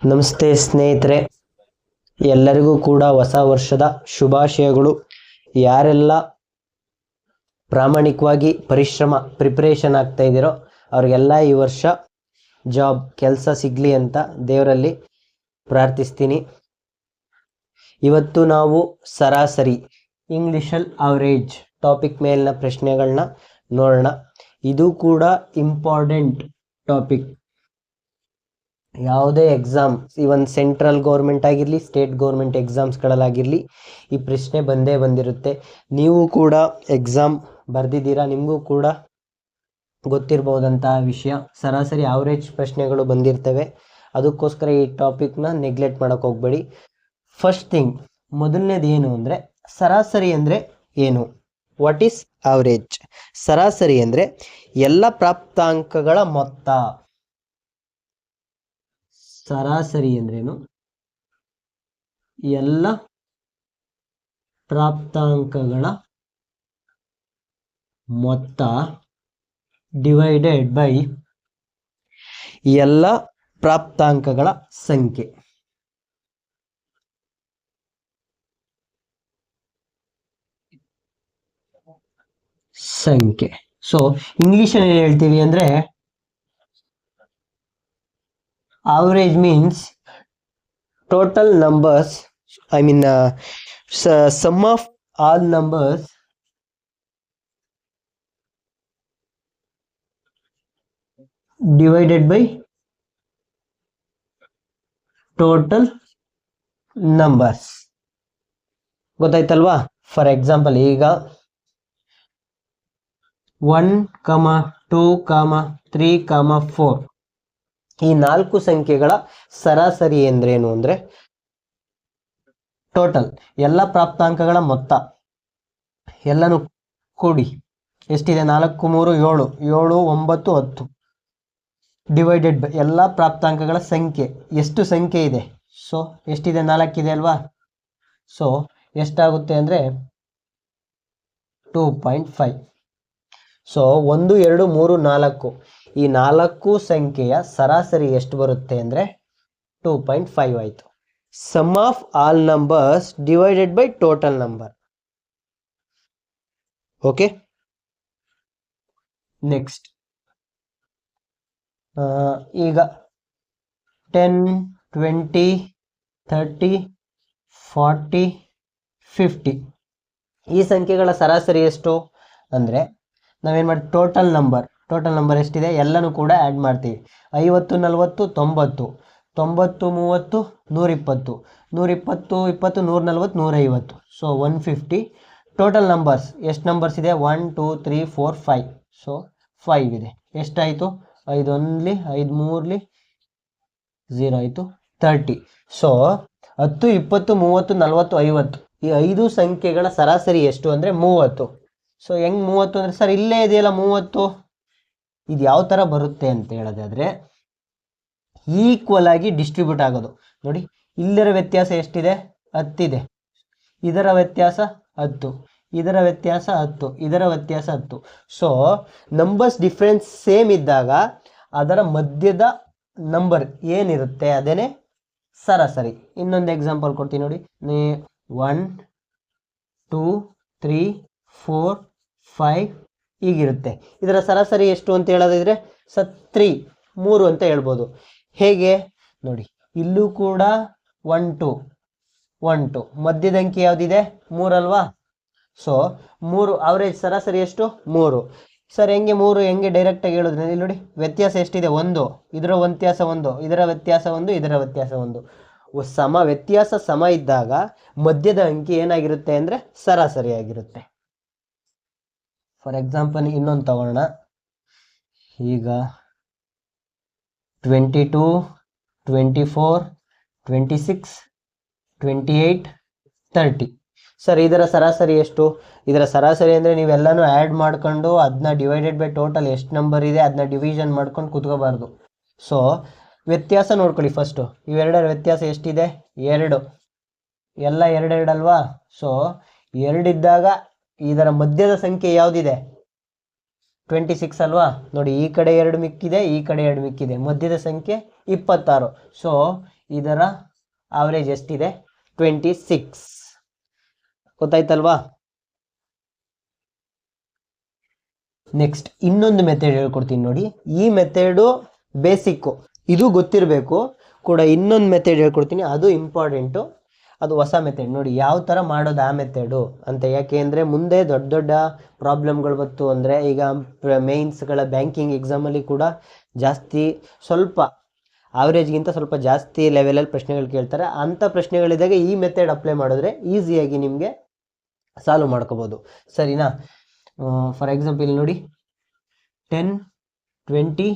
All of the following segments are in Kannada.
ನಮಸ್ತೆ ಸ್ನೇಹಿತರೆ, ಎಲ್ಲರಿಗೂ ಕೂಡ ಹೊಸ ವರ್ಷದ ಶುಭಾಶಯಗಳು. ಯಾರೆಲ್ಲ ಪ್ರಾಮಾಣಿಕವಾಗಿ ಪ್ರಿಪರೇಷನ್ ಆಗ್ತಾ ಇದ್ದೀರೋ ಅವ್ರಿಗೆಲ್ಲ ಈ ವರ್ಷ ಜಾಬ್ ಕೆಲಸ ಸಿಗಲಿ ಅಂತ ದೇವರಲ್ಲಿ ಪ್ರಾರ್ಥಿಸ್ತೀನಿ. ಇವತ್ತು ನಾವು ಸರಾಸರಿ ಇಂಗ್ಲಿಷಲ್ಲಿ ಅವರೇಜ್ ಟಾಪಿಕ್ ಮೇಲಿನ ಪ್ರಶ್ನೆಗಳನ್ನ ನೋಡೋಣ. ಇದು ಕೂಡ ಇಂಪಾರ್ಟೆಂಟ್ ಟಾಪಿಕ್. ಯಾವುದೇ ಎಕ್ಸಾಮ್, ಇವನ್ ಸೆಂಟ್ರಲ್ ಗೌರ್ಮೆಂಟ್ ಆಗಿರಲಿ, ಸ್ಟೇಟ್ ಗೌರ್ಮೆಂಟ್ ಎಕ್ಸಾಮ್ಸ್ಗಳಲ್ಲಾಗಿರಲಿ ಈ ಪ್ರಶ್ನೆ ಬಂದೇ ಬಂದಿರುತ್ತೆ. ನೀವು ಕೂಡ ಎಕ್ಸಾಮ್ ಬರೆದಿದ್ದೀರಾ, ನಿಮಗೂ ಕೂಡ ಗೊತ್ತಿರ್ಬೋದಂತಹ ವಿಷಯ. ಸರಾಸರಿ ಆವ್ರೇಜ್ ಪ್ರಶ್ನೆಗಳು ಬಂದಿರ್ತವೆ. ಅದಕ್ಕೋಸ್ಕರ ಈ ಟಾಪಿಕ್ನ ನೆಗ್ಲೆಕ್ಟ್ ಮಾಡೋಕ್ಕೆ ಹೋಗಬೇಡಿ. ಫಸ್ಟ್ ಥಿಂಗ್, ಮೊದಲನೇದು ಏನು ಅಂದರೆ, ಸರಾಸರಿ ಅಂದರೆ ಏನು? What is average? ಸರಾಸರಿ ಅಂದರೆ ಎಲ್ಲ ಪ್ರಾಪ್ತಾಂಕಗಳ ಮೊತ್ತ. ಸರಾಸರಿ ಅಂದ್ರೇನು? ಎಲ್ಲ ಪ್ರಾಪ್ತಾಂಕಗಳ ಮೊತ್ತ ಡಿವೈಡೆಡ್ ಬೈ ಎಲ್ಲ ಪ್ರಾಪ್ತಾಂಕಗಳ ಸಂಖ್ಯೆ. ಸೊ ಇಂಗ್ಲಿಷಲ್ಲಿ ಏನು ಹೇಳ್ತೀವಿ ಅಂದರೆ, average means total numbers, sum of all numbers divided by total numbers. ಗೊತ್ತಾಯ್ತಲ್ವಾ? ಫಾರ್ ಎಕ್ಸಾಂಪಲ್, ಈಗ 1, 2, 3, 4 ಈ 4 ಸಂಖ್ಯೆಗಳ ಸರಾಸರಿ ಎಂದ್ರೇನು ಅಂದರೆ, ಟೋಟಲ್ ಎಲ್ಲ ಪ್ರಾಪ್ತಾಂಕಗಳ ಮೊತ್ತ ಎಲ್ಲನೂ ಕೂಡಿ ಎಷ್ಟಿದೆ? 4, 3, 7, 7, 9, 10 ಡಿವೈಡೆಡ್ ಬೈ ಎಲ್ಲ ಪ್ರಾಪ್ತಾಂಕಗಳ ಸಂಖ್ಯೆ. ಎಷ್ಟು ಸಂಖ್ಯೆ ಇದೆ? ಸೊ ಎಷ್ಟಿದೆ? 4 ಇದೆ ಅಲ್ವಾ? ಸೊ ಎಷ್ಟಾಗುತ್ತೆ ಅಂದರೆ 2.5. ಸೊ 1, 2, 3, 4 ಈ 4 ಸಂಖ್ಯೆಯ ಸರಾಸರಿ ಎಷ್ಟು ಬರುತ್ತೆ ಅಂದರೆ 2.5 ಆಯಿತು. Sum of all numbers divided by total number. Okay, next ಈಗ 10, 20, 30, 40, 50 ಈ ಸಂಖ್ಯೆಗಳ ಸರಾಸರಿ ಎಷ್ಟು ಅಂದರೆ, ನಾವೇನು ಮಾಡಿ ಟೋಟಲ್ ನಂಬರ್ ಎಷ್ಟಿದೆ ಎಲ್ಲನೂ ಕೂಡ ಆ್ಯಡ್ ಮಾಡ್ತೀವಿ. 50, 40, 90, 90, 30, 120, 120, 20, 140, 150. ಸೊ 150. ಟೋಟಲ್ ನಂಬರ್ಸ್ ಎಷ್ಟು ನಂಬರ್ಸ್ ಇದೆ? 1, 2, 3, 4, 5. ಸೊ 5 ಇದೆ. ಎಷ್ಟಾಯಿತು? 5 1ಲಿ 5 3ಲಿ 0 ಆಯಿತು, 30. ಸೊ 10, 20, 30, 40, 50 ಈ 5 ಸಂಖ್ಯೆಗಳ ಸರಾಸರಿ ಎಷ್ಟು ಅಂದರೆ 30. ಸೊ ಹೆಂಗೆ 30 ಅಂದರೆ, ಸರ್ ಇಲ್ಲೇ ಇದೆಯಲ್ಲ 30, ಇದು ಯಾವ ಥರ ಬರುತ್ತೆ ಅಂತ ಹೇಳೋದಾದರೆ, ಈಕ್ವಲ್ ಆಗಿ ಡಿಸ್ಟ್ರಿಬ್ಯೂಟ್ ಆಗೋದು. ನೋಡಿ, ಇಲ್ಲಿರೋ ವ್ಯತ್ಯಾಸ ಎಷ್ಟಿದೆ? 10 ಇದೆ. ಇದರ ವ್ಯತ್ಯಾಸ 10, ಇದರ ವ್ಯತ್ಯಾಸ 10, ಇದರ ವ್ಯತ್ಯಾಸ 10. ಸೊ ನಂಬರ್ಸ್ ಡಿಫ್ರೆನ್ಸ್ ಸೇಮ್ ಇದ್ದಾಗ ಅದರ ಮಧ್ಯದ ನಂಬರ್ ಏನಿರುತ್ತೆ ಅದೇನೇ ಸರಾಸರಿ. ಇನ್ನೊಂದು ಎಕ್ಸಾಂಪಲ್ ಕೊಡ್ತೀನಿ ನೋಡಿ. 1, 2, 3, 4, 5 ಹೀಗಿರುತ್ತೆ. ಇದರ ಸರಾಸರಿ ಎಷ್ಟು ಅಂತ ಹೇಳೋದಿದ್ರೆ 3 ಅಂತ ಹೇಳ್ಬೋದು. ಹೇಗೆ ನೋಡಿ, ಇಲ್ಲೂ ಕೂಡ 1, 2, 1, 2 ಮಧ್ಯದ ಅಂಕಿ ಯಾವುದಿದೆ? 3 ಅಲ್ವಾ? ಸೊ 3 ಅವರೇಜ್ ಸರಾಸರಿ ಎಷ್ಟು? 3. ಸರ್ ಹೆಂಗೆ ಡೈರೆಕ್ಟಾಗಿ ಹೇಳೋದು? ಇಲ್ಲಿ ನೋಡಿ, ವ್ಯತ್ಯಾಸ ಎಷ್ಟಿದೆ? 1, ಇದರ ವ್ಯತ್ಯಾಸ 1, ಇದರ ವ್ಯತ್ಯಾಸ 1, ಇದರ ವ್ಯತ್ಯಾಸ 1. ವ್ಯತ್ಯಾಸ ಸಮ ಇದ್ದಾಗ ಮಧ್ಯದ ಅಂಕಿ ಏನಾಗಿರುತ್ತೆ ಅಂದರೆ ಸರಾಸರಿ ಆಗಿರುತ್ತೆ. ಫಾರ್ ಎಕ್ಸಾಂಪಲ್ ಇನ್ನೊಂದು ತಗೊಳ್ಳೋಣ. ಈಗ 22, 24, 26, 28, 30. ಸರ್ ಇದರ ಸರಾಸರಿ ಎಷ್ಟು? ಇದರ ಸರಾಸರಿ ಅಂದರೆ ನೀವೆಲ್ಲನೂ ಆ್ಯಡ್ ಮಾಡ್ಕೊಂಡು ಅದನ್ನ ಡಿವೈಡೆಡ್ ಬೈ ಟೋಟಲ್ ಎಷ್ಟು ನಂಬರ್ ಇದೆ ಅದನ್ನ ಡಿವಿಷನ್ ಮಾಡ್ಕೊಂಡು ಕೂತ್ಕೋಬಾರ್ದು. ಸೊ ವ್ಯತ್ಯಾಸ ನೋಡ್ಕೊಳ್ಳಿ ಫಸ್ಟು. ಇವೆರಡರ ವ್ಯತ್ಯಾಸ ಎಷ್ಟಿದೆ? 2. ಎಲ್ಲ 2 ಅಲ್ವಾ? ಸೊ 2 ಇದ್ದಾಗ ಇದರ ಮಧ್ಯದ ಸಂಖ್ಯೆ ಯಾವುದಿದೆ? 26 ಅಲ್ವಾ? ನೋಡಿ, ಈ ಕಡೆ 2 ಮಿಕ್ಕಿದೆ, ಈ ಕಡೆ 2 ಮಿಕ್ಕಿದೆ, ಮಧ್ಯದ ಸಂಖ್ಯೆ 26. ಸೊ ಇದರ ಆವರೇಜ್ ಎಷ್ಟಿದೆ? 26. ಗೊತ್ತಾಯ್ತಲ್ವಾ? ನೆಕ್ಸ್ಟ್ ಇನ್ನೊಂದು ಮೆಥಡ್ ಹೇಳ್ಕೊಡ್ತೀನಿ ನೋಡಿ. ಈ ಮೆಥಡು ಬೇಸಿಕ್ಕು, ಇದು ಗೊತ್ತಿರಬೇಕು ಕೂಡ. ಇನ್ನೊಂದು ಮೆಥಡ್ ಹೇಳ್ಕೊಡ್ತೀನಿ, ಅದು ಇಂಪಾರ್ಟೆಂಟು. ಅದು ಹೊಸ ಮೆಥಡ್ ನೋಡಿ, ಯಾವ ಥರ ಮಾಡೋದು ಆ ಮೆಥಡು ಅಂತ. ಯಾಕೆ ಅಂದರೆ ಮುಂದೆ ದೊಡ್ಡ ದೊಡ್ಡ ಪ್ರಾಬ್ಲಮ್ಗಳು ಬಂತು ಅಂದರೆ, ಈಗ ಮೇನ್ಸ್ಗಳ ಬ್ಯಾಂಕಿಂಗ್ ಎಕ್ಸಾಮಲ್ಲಿ ಕೂಡ ಜಾಸ್ತಿ ಸ್ವಲ್ಪ ಆವ್ರೇಜ್ಗಿಂತ ಸ್ವಲ್ಪ ಜಾಸ್ತಿ ಲೆವೆಲಲ್ಲಿ ಪ್ರಶ್ನೆಗಳು ಕೇಳ್ತಾರೆ. ಅಂಥ ಪ್ರಶ್ನೆಗಳಿದ್ದಾಗ ಈ ಮೆಥಡ್ ಅಪ್ಲೈ ಮಾಡಿದ್ರೆ ಈಸಿಯಾಗಿ ನಿಮಗೆ ಸಾಲ್ವ್ ಮಾಡ್ಕೋಬೋದು. ಸರಿನಾ? ಫಾರ್ ಎಕ್ಸಾಂಪಲ್ ನೋಡಿ, 10, 20,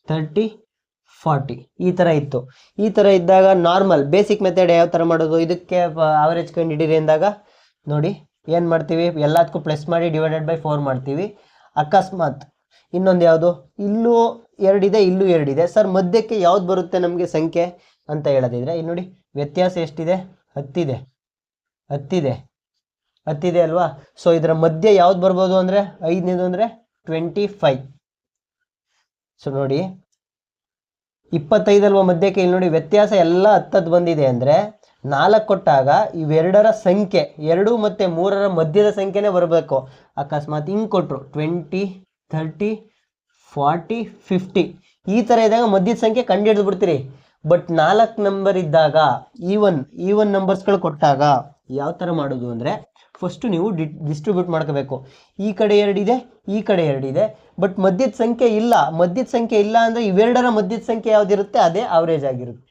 30, 40 ಈ ಥರ ಇತ್ತು. ಈ ಥರ ಇದ್ದಾಗ ನಾರ್ಮಲ್ ಬೇಸಿಕ್ ಮೆಥಡ್ ಯಾವ ಥರ ಮಾಡೋದು, ಇದಕ್ಕೆ ಆವರೇಜ್ ಕಂಡು ಹಿಡೀರಿ ಅಂದಾಗ ನೋಡಿ ಏನು ಮಾಡ್ತೀವಿ, ಎಲ್ಲದಕ್ಕೂ ಪ್ಲಸ್ ಮಾಡಿ /4 ಮಾಡ್ತೀವಿ. ಅಕಸ್ಮಾತ್ ಇನ್ನೊಂದು ಯಾವುದು, ಇಲ್ಲೂ 2 ಇದೆ, ಇಲ್ಲೂ 2 ಇದೆ, ಸರ್ ಮಧ್ಯಕ್ಕೆ ಯಾವ್ದು ಬರುತ್ತೆ ನಮಗೆ ಸಂಖ್ಯೆ ಅಂತ ಹೇಳೋದಿದ್ರೆ, ಇಲ್ಲಿ ನೋಡಿ ವ್ಯತ್ಯಾಸ ಎಷ್ಟಿದೆ? 10 ಇದೆ, 10 ಇದೆ, 10 ಇದೆ ಅಲ್ವಾ? ಸೊ ಇದರ ಮಧ್ಯೆ ಯಾವ್ದು ಬರ್ಬೋದು ಅಂದರೆ 5ನೇದು ಅಂದರೆ 25. ಸೊ ನೋಡಿ 25 ಅಲ್ವಾ ಮಧ್ಯಕ್ಕೆ. ಇಲ್ಲಿ ನೋಡಿ ವ್ಯತ್ಯಾಸ ಎಲ್ಲ 10 ಬಂದಿದೆ ಅಂದರೆ 4 ಕೊಟ್ಟಾಗ ಇವೆರಡರ ಸಂಖ್ಯೆ 2 ಮತ್ತು 3ರ ಮಧ್ಯದ ಸಂಖ್ಯೆನೇ ಬರಬೇಕು. ಅಕಸ್ಮಾತ್ ಹಿಂಗೆ ಕೊಟ್ಟರು 20, 30, 40, 50 ಈ ಥರ ಇದ್ದಾಗ ಮಧ್ಯದ ಸಂಖ್ಯೆ ಕಂಡು ಹಿಡಿದು ಬಿಡ್ತೀರಿ. ಬಟ್ 4 ನಂಬರ್ ಇದ್ದಾಗ ಈವನ್ ನಂಬರ್ಸ್ಗಳು ಕೊಟ್ಟಾಗ ಯಾವ ಥರ ಮಾಡೋದು ಅಂದರೆ, ಫಸ್ಟು ನೀವು ಡಿಸ್ಟ್ರಿಬ್ಯೂಟ್ ಮಾಡ್ಕೋಬೇಕು. ಈ ಕಡೆ 2 ಇದೆ, ಈ ಕಡೆ 2 ಇದೆ, ಬಟ್ ಮಧ್ಯದ ಸಂಖ್ಯೆ ಇಲ್ಲ. ಮಧ್ಯದ ಸಂಖ್ಯೆ ಇಲ್ಲ ಅಂದರೆ ಇವೆರಡರ ಮಧ್ಯದ ಸಂಖ್ಯೆ ಯಾವುದಿರುತ್ತೆ ಅದೇ ಆವ್ರೇಜ್ ಆಗಿರುತ್ತೆ.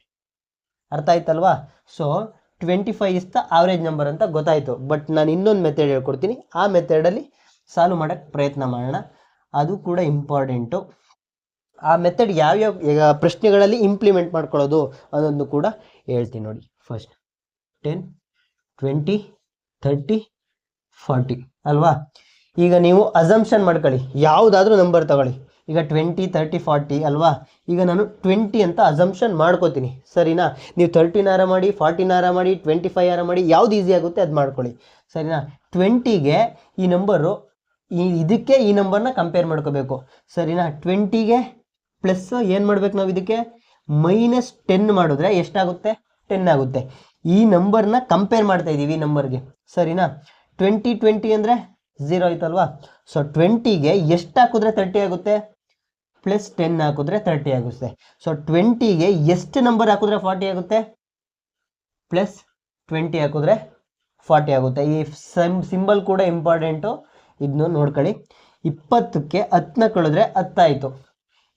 ಅರ್ಥ ಆಯ್ತಲ್ವಾ? So 25 is the average number ಅಂತ ಗೊತ್ತಾಯಿತು. ಬಟ್ ನಾನು ಇನ್ನೊಂದು ಮೆಥಡ್ ಹೇಳ್ಕೊಡ್ತೀನಿ, ಆ ಮೆಥಡಲ್ಲಿ ಸಾಲ್ವ್ ಮಾಡೋಕ್ಕೆ ಪ್ರಯತ್ನ ಮಾಡೋಣ. ಅದು ಕೂಡ ಇಂಪಾರ್ಟೆಂಟು. ಆ ಮೆಥಡ್ ಯಾವ್ಯಾವ ಪ್ರಶ್ನೆಗಳಲ್ಲಿ ಇಂಪ್ಲಿಮೆಂಟ್ ಮಾಡ್ಕೊಳ್ಳೋದು ಅನ್ನೋದನ್ನು ಕೂಡ ಹೇಳ್ತೀನಿ ನೋಡಿ. ಫಸ್ಟ್ 10, 20, 30, 40 ಅಲ್ವಾ? ಈಗ ನೀವು ಅಸಂಪ್ಷನ್ ಮಾಡ್ಕೊಳ್ಳಿ, ಯಾವುದಾದ್ರೂ ನಂಬರ್ ತಗೊಳ್ಳಿ. ಈಗ 20, 30, 40 ಅಲ್ವಾ? ಈಗ ನಾನು 20 ಅಂತ ಅಸಂಪ್ಷನ್ ಮಾಡ್ಕೋತೀನಿ. ಸರಿನಾ? ನೀವು 30ನಾರ ಮಾಡಿ, 40ನಾರ ಮಾಡಿ, 25 ಮಾಡಿ, ಯಾವ್ದು ಈಸಿ ಆಗುತ್ತೆ ಅದು ಮಾಡ್ಕೊಳ್ಳಿ. ಸರಿನಾ? 20ಗೆ ಈ ನಂಬರು ಇದಕ್ಕೆ ಈ ನಂಬರ್ನ ಕಂಪೇರ್ ಮಾಡ್ಕೋಬೇಕು. ಸರಿನಾ? 20ಗೆ ಪ್ಲಸ್ ಏನು ಮಾಡ್ಬೇಕು ನಾವು, ಇದಕ್ಕೆ -10 ಮಾಡಿದ್ರೆ ಎಷ್ಟಾಗುತ್ತೆ? 10 ಆಗುತ್ತೆ. ಈ ನಂಬರ್ನ ಕಂಪೇರ್ ಮಾಡ್ತಾ ಇದ್ದೀವಿ ಈ ನಂಬರ್ಗೆ. ಸರಿನಾ? 20, 20 ಅಂದರೆ 0 ಆಯ್ತಲ್ವಾ? ಸೊ 20ಗೆ ಎಷ್ಟು ಹಾಕಿದ್ರೆ 30 ಆಗುತ್ತೆ? +10 ಹಾಕಿದ್ರೆ 30 ಆಗುತ್ತೆ. ಸೊ 20ಗೆ ಎಷ್ಟು ನಂಬರ್ ಹಾಕಿದ್ರೆ 40 ಆಗುತ್ತೆ? +20 ಹಾಕಿದ್ರೆ 40 ಆಗುತ್ತೆ. ಈ ಸಿಂಬಲ್ ಕೂಡ ಇಂಪಾರ್ಟೆಂಟು, ಇದನ್ನು ನೋಡ್ಕೊಳ್ಳಿ. 20ಕ್ಕೆ 10ನ ಕಳೆದ್ರೆ 10 ಆಯಿತು.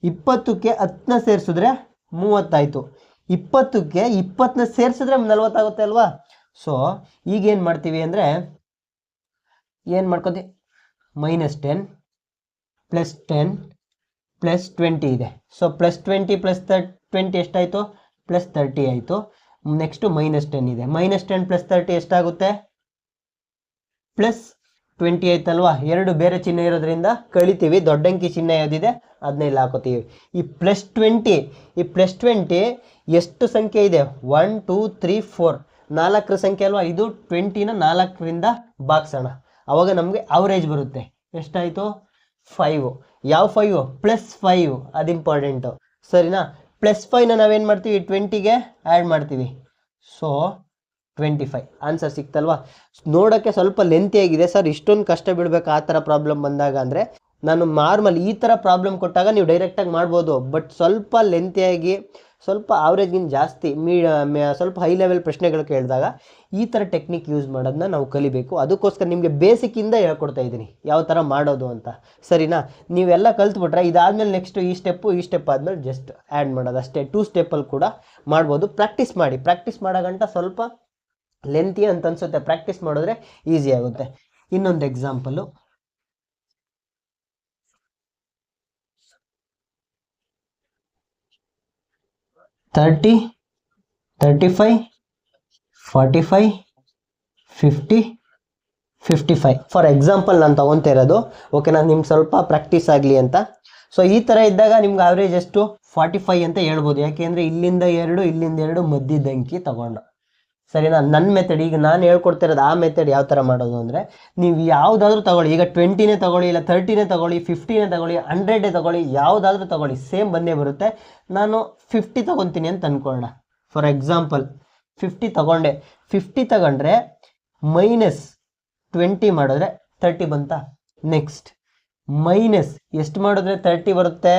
20ಕ್ಕೆ 10ನ ಸೇರಿಸಿದ್ರೆ 30 ಆಯಿತು. 20ಕ್ಕೆ 20ನ ಸೇರಿಸಿದ್ರೆ 40 ಆಗುತ್ತೆ ಅಲ್ವಾ? ಸೊ ಈಗೇನು ಮಾಡ್ತೀವಿ ಅಂದರೆ, ಏನು ಮಾಡ್ಕೊತೀವಿ, -10 +10 +20 ಇದೆ. ಸೊ +20 +20 ಎಷ್ಟಾಯಿತು? +30 ಆಯಿತು. ನೆಕ್ಸ್ಟು -10 ಇದೆ. -10 +30 ಎಷ್ಟಾಗುತ್ತೆ? +20 ಆಯ್ತಲ್ವಾ? ಎರಡು ಬೇರೆ ಚಿಹ್ನೆ ಇರೋದ್ರಿಂದ ಕಳಿತೀವಿ. ದೊಡ್ಡ ಅಂಕಿ ಚಿಹ್ನೆ ಯಾವುದಿದೆ ಅದನ್ನ ಇಲ್ಲಿ ಹಾಕೋತೀವಿ. ಈ +20 ಎಷ್ಟು ಸಂಖ್ಯೆ ಇದೆ? 1 2 3 4 4ರ ಸಂಖ್ಯೆ ಅಲ್ವಾ? ಇದು 20ನ 4ರಿಂದ ಭಾಗಿಸೋಣ, ಅವಾಗ ನಮಗೆ ಅವರೇಜ್ ಬರುತ್ತೆ. ಎಷ್ಟಾಯಿತು? 5. ಯಾವ 5? +5, ಅದು ಇಂಪಾರ್ಟೆಂಟು. ಸರಿನಾ? +5ನ ನಾವೇನು ಮಾಡ್ತೀವಿ? 20ಗೆ ಆ್ಯಡ್ ಮಾಡ್ತೀವಿ. ಸೊ 25 ಆನ್ಸರ್ ಸಿಕ್ತಲ್ವಾ? ನೋಡೋಕ್ಕೆ ಸ್ವಲ್ಪ ಲೆಂತಿ ಆಗಿದೆ ಸರ್, ಇಷ್ಟೊಂದು ಕಷ್ಟ ಬಿಡಬೇಕು ಆ ಥರ ಪ್ರಾಬ್ಲಮ್ ಬಂದಾಗ ಅಂದರೆ. ನಾನು ನಾರ್ಮಲ್ ಈ ಥರ ಪ್ರಾಬ್ಲಮ್ ಕೊಟ್ಟಾಗ ನೀವು ಡೈರೆಕ್ಟಾಗಿ ಮಾಡ್ಬೋದು. ಬಟ್ ಸ್ವಲ್ಪ ಲೆಂತಿಯಾಗಿ, ಸ್ವಲ್ಪ ಆವ್ರೇಜ್ಗಿಂತ ಜಾಸ್ತಿ ಸ್ವಲ್ಪ ಹೈ ಲೆವೆಲ್ ಪ್ರಶ್ನೆಗಳು ಕೇಳಿದಾಗ ಈ ಥರ ಟೆಕ್ನಿಕ್ ಯೂಸ್ ಮಾಡೋದನ್ನ ನಾವು ಕಲಿಬೇಕು. ಅದಕ್ಕೋಸ್ಕರ ನಿಮಗೆ ಬೇಸಿಕ್ಕಿಂದ ಹೇಳ್ಕೊಡ್ತಾ ಇದ್ದೀನಿ ಯಾವ ಥರ ಮಾಡೋದು ಅಂತ. ಸರಿನಾ? ನೀವೆಲ್ಲ ಕಲ್ತ್ಬಿಟ್ರೆ ಇದಾದಮೇಲೆ ನೆಕ್ಸ್ಟು ಈ ಸ್ಟೆಪ್ ಆದಮೇಲೆ ಜಸ್ಟ್ ಆ್ಯಡ್ ಮಾಡೋದು ಅಷ್ಟೇ. 2 ಸ್ಟೆಪ್ಪಲ್ಲಿ ಕೂಡ ಮಾಡ್ಬೋದು. ಪ್ರಾಕ್ಟೀಸ್ ಮಾಡಿ. ಪ್ರಾಕ್ಟೀಸ್ ಮಾಡೋಗಂಟ ಸ್ವಲ್ಪ ಲೆಂತಿ ಅಂತ ಅನ್ಸುತ್ತೆ, ಪ್ರಾಕ್ಟೀಸ್ ಮಾಡಿದ್ರೆ ಈಸಿ ಆಗುತ್ತೆ. ಇನ್ನೊಂದು ಎಕ್ಸಾಂಪಲು, 30, 35, 45, 50, 55 ಫಾರ್ ಎಕ್ಸಾಂಪಲ್ ನಾನು ತೊಗೊತಾ ಇರೋದು. ಓಕೆನಾ? ನಿಮ್ಗೆ ಸ್ವಲ್ಪ ಪ್ರಾಕ್ಟೀಸ್ ಆಗಲಿ ಅಂತ. ಸೊ ಈ ಥರ ಇದ್ದಾಗ ನಿಮ್ಗೆ ಆವ್ರೇಜ್ ಎಷ್ಟು? 45 ಅಂತ ಹೇಳ್ಬೋದು. ಯಾಕೆಂದರೆ ಇಲ್ಲಿಂದ 2 ಇಲ್ಲಿಂದ 2 ಮಧ್ಯದ ಅಂಕಿ ತಗೊಂಡು. ಸರಿನಾ? ನನ್ನ ಮೆಥಡ್, ಈಗ ನಾನು ಹೇಳ್ಕೊಡ್ತಿರೋದು ಆ ಮೆಥಡ್ ಯಾವ ಥರ ಮಾಡೋದು ಅಂದರೆ, ನೀವು ಯಾವುದಾದ್ರೂ ತಗೊಳ್ಳಿ. ಈಗ 20ನೇ ತಗೊಳ್ಳಿ, ಇಲ್ಲ 30ನೇ ತಗೊಳ್ಳಿ, 50ನೇ ತಗೊಳ್ಳಿ, 100 ತಗೊಳ್ಳಿ, ಯಾವುದಾದ್ರೂ ತಗೊಳ್ಳಿ, ಸೇಮ್ ಬಂದೇ ಬರುತ್ತೆ. ನಾನು 50 ತೊಗೊತೀನಿ ಅಂತ ಅಂದ್ಕೊಳ್ಳೋಣ. ಫಾರ್ ಎಕ್ಸಾಂಪಲ್ 50 ತಗೊಂಡೆ, 50 ತಗೊಂಡ್ರೆ -20 ಮಾಡಿದ್ರೆ 30 ಬಂತಾ. ನೆಕ್ಸ್ಟ್ ಮೈನಸ್ ಎಷ್ಟು ಮಾಡಿದ್ರೆ 30 ಬರುತ್ತೆ,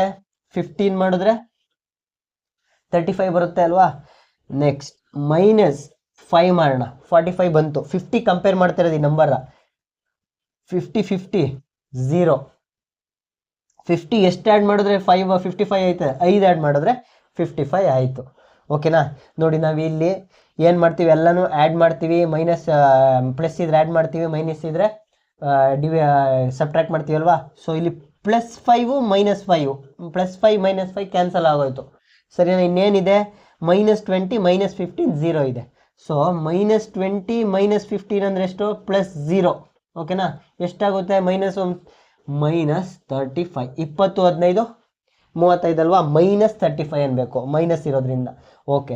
15 ಮಾಡಿದ್ರೆ 35 ಬರುತ್ತೆ ಅಲ್ವಾ. ನೆಕ್ಸ್ಟ್ -5 ಮಾಡೋಣ, 45 ಬಂತು. 50 ಕಂಪೇರ್ ಮಾಡ್ತಿರೋದು ಈ ನಂಬರ್, 50 0. 50 ಎಷ್ಟು ಆ್ಯಡ್ ಮಾಡಿದ್ರೆ 55 ಆಯ್ತು, 5 ಆ್ಯಡ್ ಮಾಡಿದ್ರೆ 55 ಆಯಿತು. ಓಕೆನಾ. ನೋಡಿ ನಾವು ಇಲ್ಲಿ ಏನು ಮಾಡ್ತೀವಿ, ಎಲ್ಲನೂ ಆ್ಯಡ್ ಮಾಡ್ತೀವಿ. ಮೈನಸ್ ಪ್ಲಸ್ ಇದ್ರೆ ಆ್ಯಡ್ ಮಾಡ್ತೀವಿ, ಮೈನಸ್ ಇದ್ರೆ ಸಬ್ಟ್ರಾಕ್ಟ್ ಮಾಡ್ತೀವಿ ಅಲ್ವಾ. ಸೊ ಇಲ್ಲಿ +5 -5, +5 -5 ಕ್ಯಾನ್ಸಲ್ ಆಗೋಯ್ತು. ಸರಿನಾ. ಇನ್ನೇನಿದೆ -20 -15 0 ಇದೆ. ಸೊ -20 -15 ಅಂದರೆ ಎಷ್ಟು, +0. ಓಕೆನಾ. ಎಷ್ಟಾಗುತ್ತೆ -35, 20 15 35 ಅಲ್ವಾ, -35 ಅನ್ಬೇಕು ಮೈನಸ್ ಇರೋದ್ರಿಂದ. ಓಕೆ.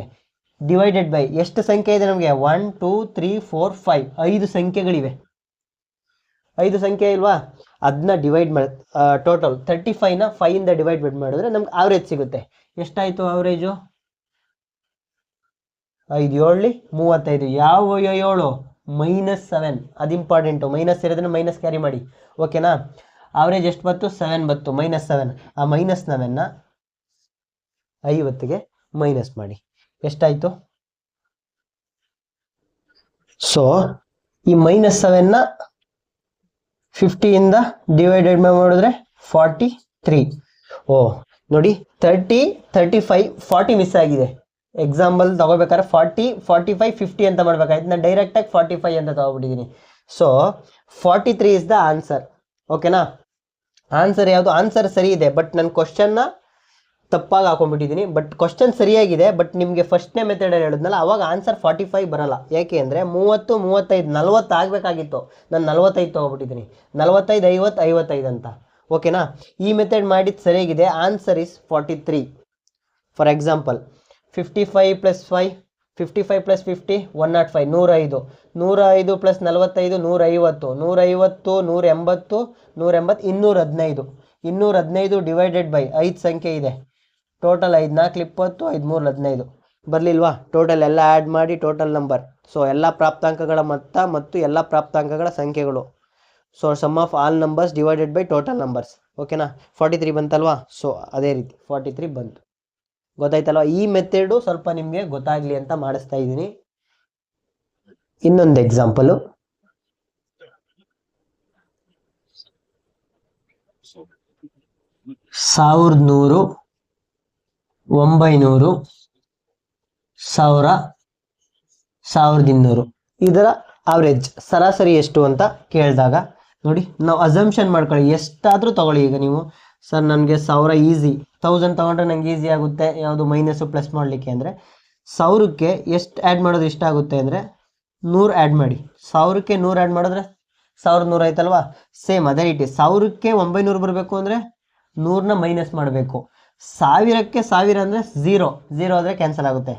ಡಿವೈಡೆಡ್ ಬೈ ಎಷ್ಟು ಸಂಖ್ಯೆ ಇದೆ ನಮಗೆ, 1 2 3 4 5 5 ಸಂಖ್ಯೆಗಳಿವೆ. 5 ಸಂಖ್ಯೆ ಇಲ್ವಾ, ಅದನ್ನ ಡಿವೈಡ್ ಮಾಡಿ ಟೋಟಲ್ 35ನ 5ಇಂದ ಡಿವೈಡ್ ಮಾಡಿದ್ರೆ ನಮ್ಗೆ ಆವ್ರೇಜ್ ಸಿಗುತ್ತೆ. ಎಷ್ಟಾಯಿತು ಆವ್ರೇಜು, 5 7 35. ಯಾವ 7, -7. ಅದು ಇಂಪಾರ್ಟೆಂಟು, ಮೈನಸ್ ಇರೋದನ್ನ ಮೈನಸ್ ಕ್ಯಾರಿ ಮಾಡಿ. ಓಕೆನಾ. ಆವ್ರೇಜ್ ಎಷ್ಟು ಬಂತು, 7 ಬಂತು, -7. ಆ -7ನ 50ಗೆ ಮೈನಸ್ ಮಾಡಿ, ಎಷ್ಟಾಯಿತು. ಸೊ ಈ -7ನ 50ಇಂದ ಡಿವೈಡೆಡ್ ಮಾಡಿದ್ರೆ 43. ಓ ನೋಡಿ, 30 35 40 ಮಿಸ್ ಆಗಿದೆ. ಎಕ್ಸಾಂಪಲ್ ತಗೋಬೇಕಾದ್ರೆ 40 45 50 ಅಂತ ಮಾಡ್ಬೇಕಾಯ್ತು, ನಾನು ಡೈರೆಕ್ಟಾಗಿ 45 ಅಂತ ತಗೊಬಿಟ್ಟಿದ್ದೀನಿ. So 43 is the answer. ಓಕೆನಾ. ಆನ್ಸರ್ ಯಾವುದು, ಆನ್ಸರ್ ಸರಿ ಇದೆ, ಬಟ್ ನನ್ನ ಕ್ವಶನ್ನ ತಪ್ಪಾಗಿ ಹಾಕೊಂಡ್ಬಿಟ್ಟಿದ್ದೀನಿ. ಬಟ್ ಕ್ವಶನ್ ಸರಿಯಾಗಿದೆ, ಬಟ್ ನಿಮಗೆ ಫಸ್ಟ್ನೇ ಮೆಥಡಲ್ಲಿ ಹೇಳಿದ್ನಲ್ಲ, ಅವಾಗ ಆನ್ಸರ್ 45 ಬರಲ್ಲ. ಯಾಕೆ ಅಂದರೆ 30 35 40 ಆಗಬೇಕಾಗಿತ್ತು, ನಾನು 45 ತೊಗೊಬಿಟ್ಟಿದ್ದೀನಿ. 45 50 55 ಅಂತ. ಓಕೆನಾ. ಈ ಮೆಥಡ್ ಮಾಡಿದ್ದು ಸರಿಯಾಗಿದೆ. Answer is 43. For example 55 + 5 55 + 50 105 105 105 + 45 150 150 180 180 215 divided by 5 ಸಂಖ್ಯೆ ಇದೆ. ಟೋಟಲ್ 5 4 20 5 3 15 ಬರಲಿಲ್ವಾ. ಟೋಟಲ್ ಎಲ್ಲ ಆ್ಯಡ್ ಮಾಡಿ ಟೋಟಲ್ ನಂಬರ್. ಸೊ ಎಲ್ಲ ಪ್ರಾಪ್ತಾಂಕಗಳ ಮೊತ್ತ ಮತ್ತು ಎಲ್ಲ ಪ್ರಾಪ್ತಾಂಕಗಳ ಸಂಖ್ಯೆಗಳು. So sum of all numbers divided by total numbers. ಓಕೆನಾ. 43 ಬಂತಲ್ವಾ. ಸೊ ಅದೇ ರೀತಿ 43 ಬಂತು. ಗೊತ್ತಾಯ್ತಲ್ವ. ಈ ಮೆಥಡು ಸ್ವಲ್ಪ ನಿಮಗೆ ಗೊತ್ತಾಗ್ಲಿ ಅಂತ ಮಾಡಿಸ್ತಾ ಇದ್ದೀನಿ. ಇನ್ನೊಂದು ಎಕ್ಸಾಂಪಲು, 1100 900 1000 1200 ಇದರ ಆವ್ರೇಜ್ ಸರಾಸರಿ ಎಷ್ಟು ಅಂತ ಕೇಳಿದಾಗ ನೋಡಿ, ನಾವು ಅಸಂಪ್ಷನ್ ಮಾಡ್ಕೊಳ್ಳಿ, ಎಷ್ಟಾದರೂ ತಗೊಳ್ಳಿ. ಈಗ ನೀವು ಸರ್ ನನಗೆ 1000 ಈಸಿ, 1000 ತೊಗೊಂಡ್ರೆ ನಂಗೆ ಈಸಿ ಆಗುತ್ತೆ ಯಾವುದು ಮೈನಸ್ಸು ಪ್ಲಸ್ ಮಾಡಲಿಕ್ಕೆ ಅಂದರೆ, 1000ಕ್ಕೆ ಎಷ್ಟು ಆ್ಯಡ್ ಮಾಡೋದು ಇಷ್ಟ ಆಗುತ್ತೆ ಅಂದರೆ 100 ಆ್ಯಡ್ ಮಾಡಿ. 1000ಕ್ಕೆ 100 ಆ್ಯಡ್ ಮಾಡಿದ್ರೆ 1100 ಆಯ್ತಲ್ವಾ. ಸೇಮ್ ಅದೇ ರೀತಿ 1000ಕ್ಕೆ 900 ಬರಬೇಕು ಅಂದರೆ 100ನ ಮೈನಸ್ ಮಾಡಬೇಕು. 1000ಕ್ಕೆ 1000 ಅಂದರೆ 0 ಆದರೆ ಕ್ಯಾನ್ಸಲ್ ಆಗುತ್ತೆ.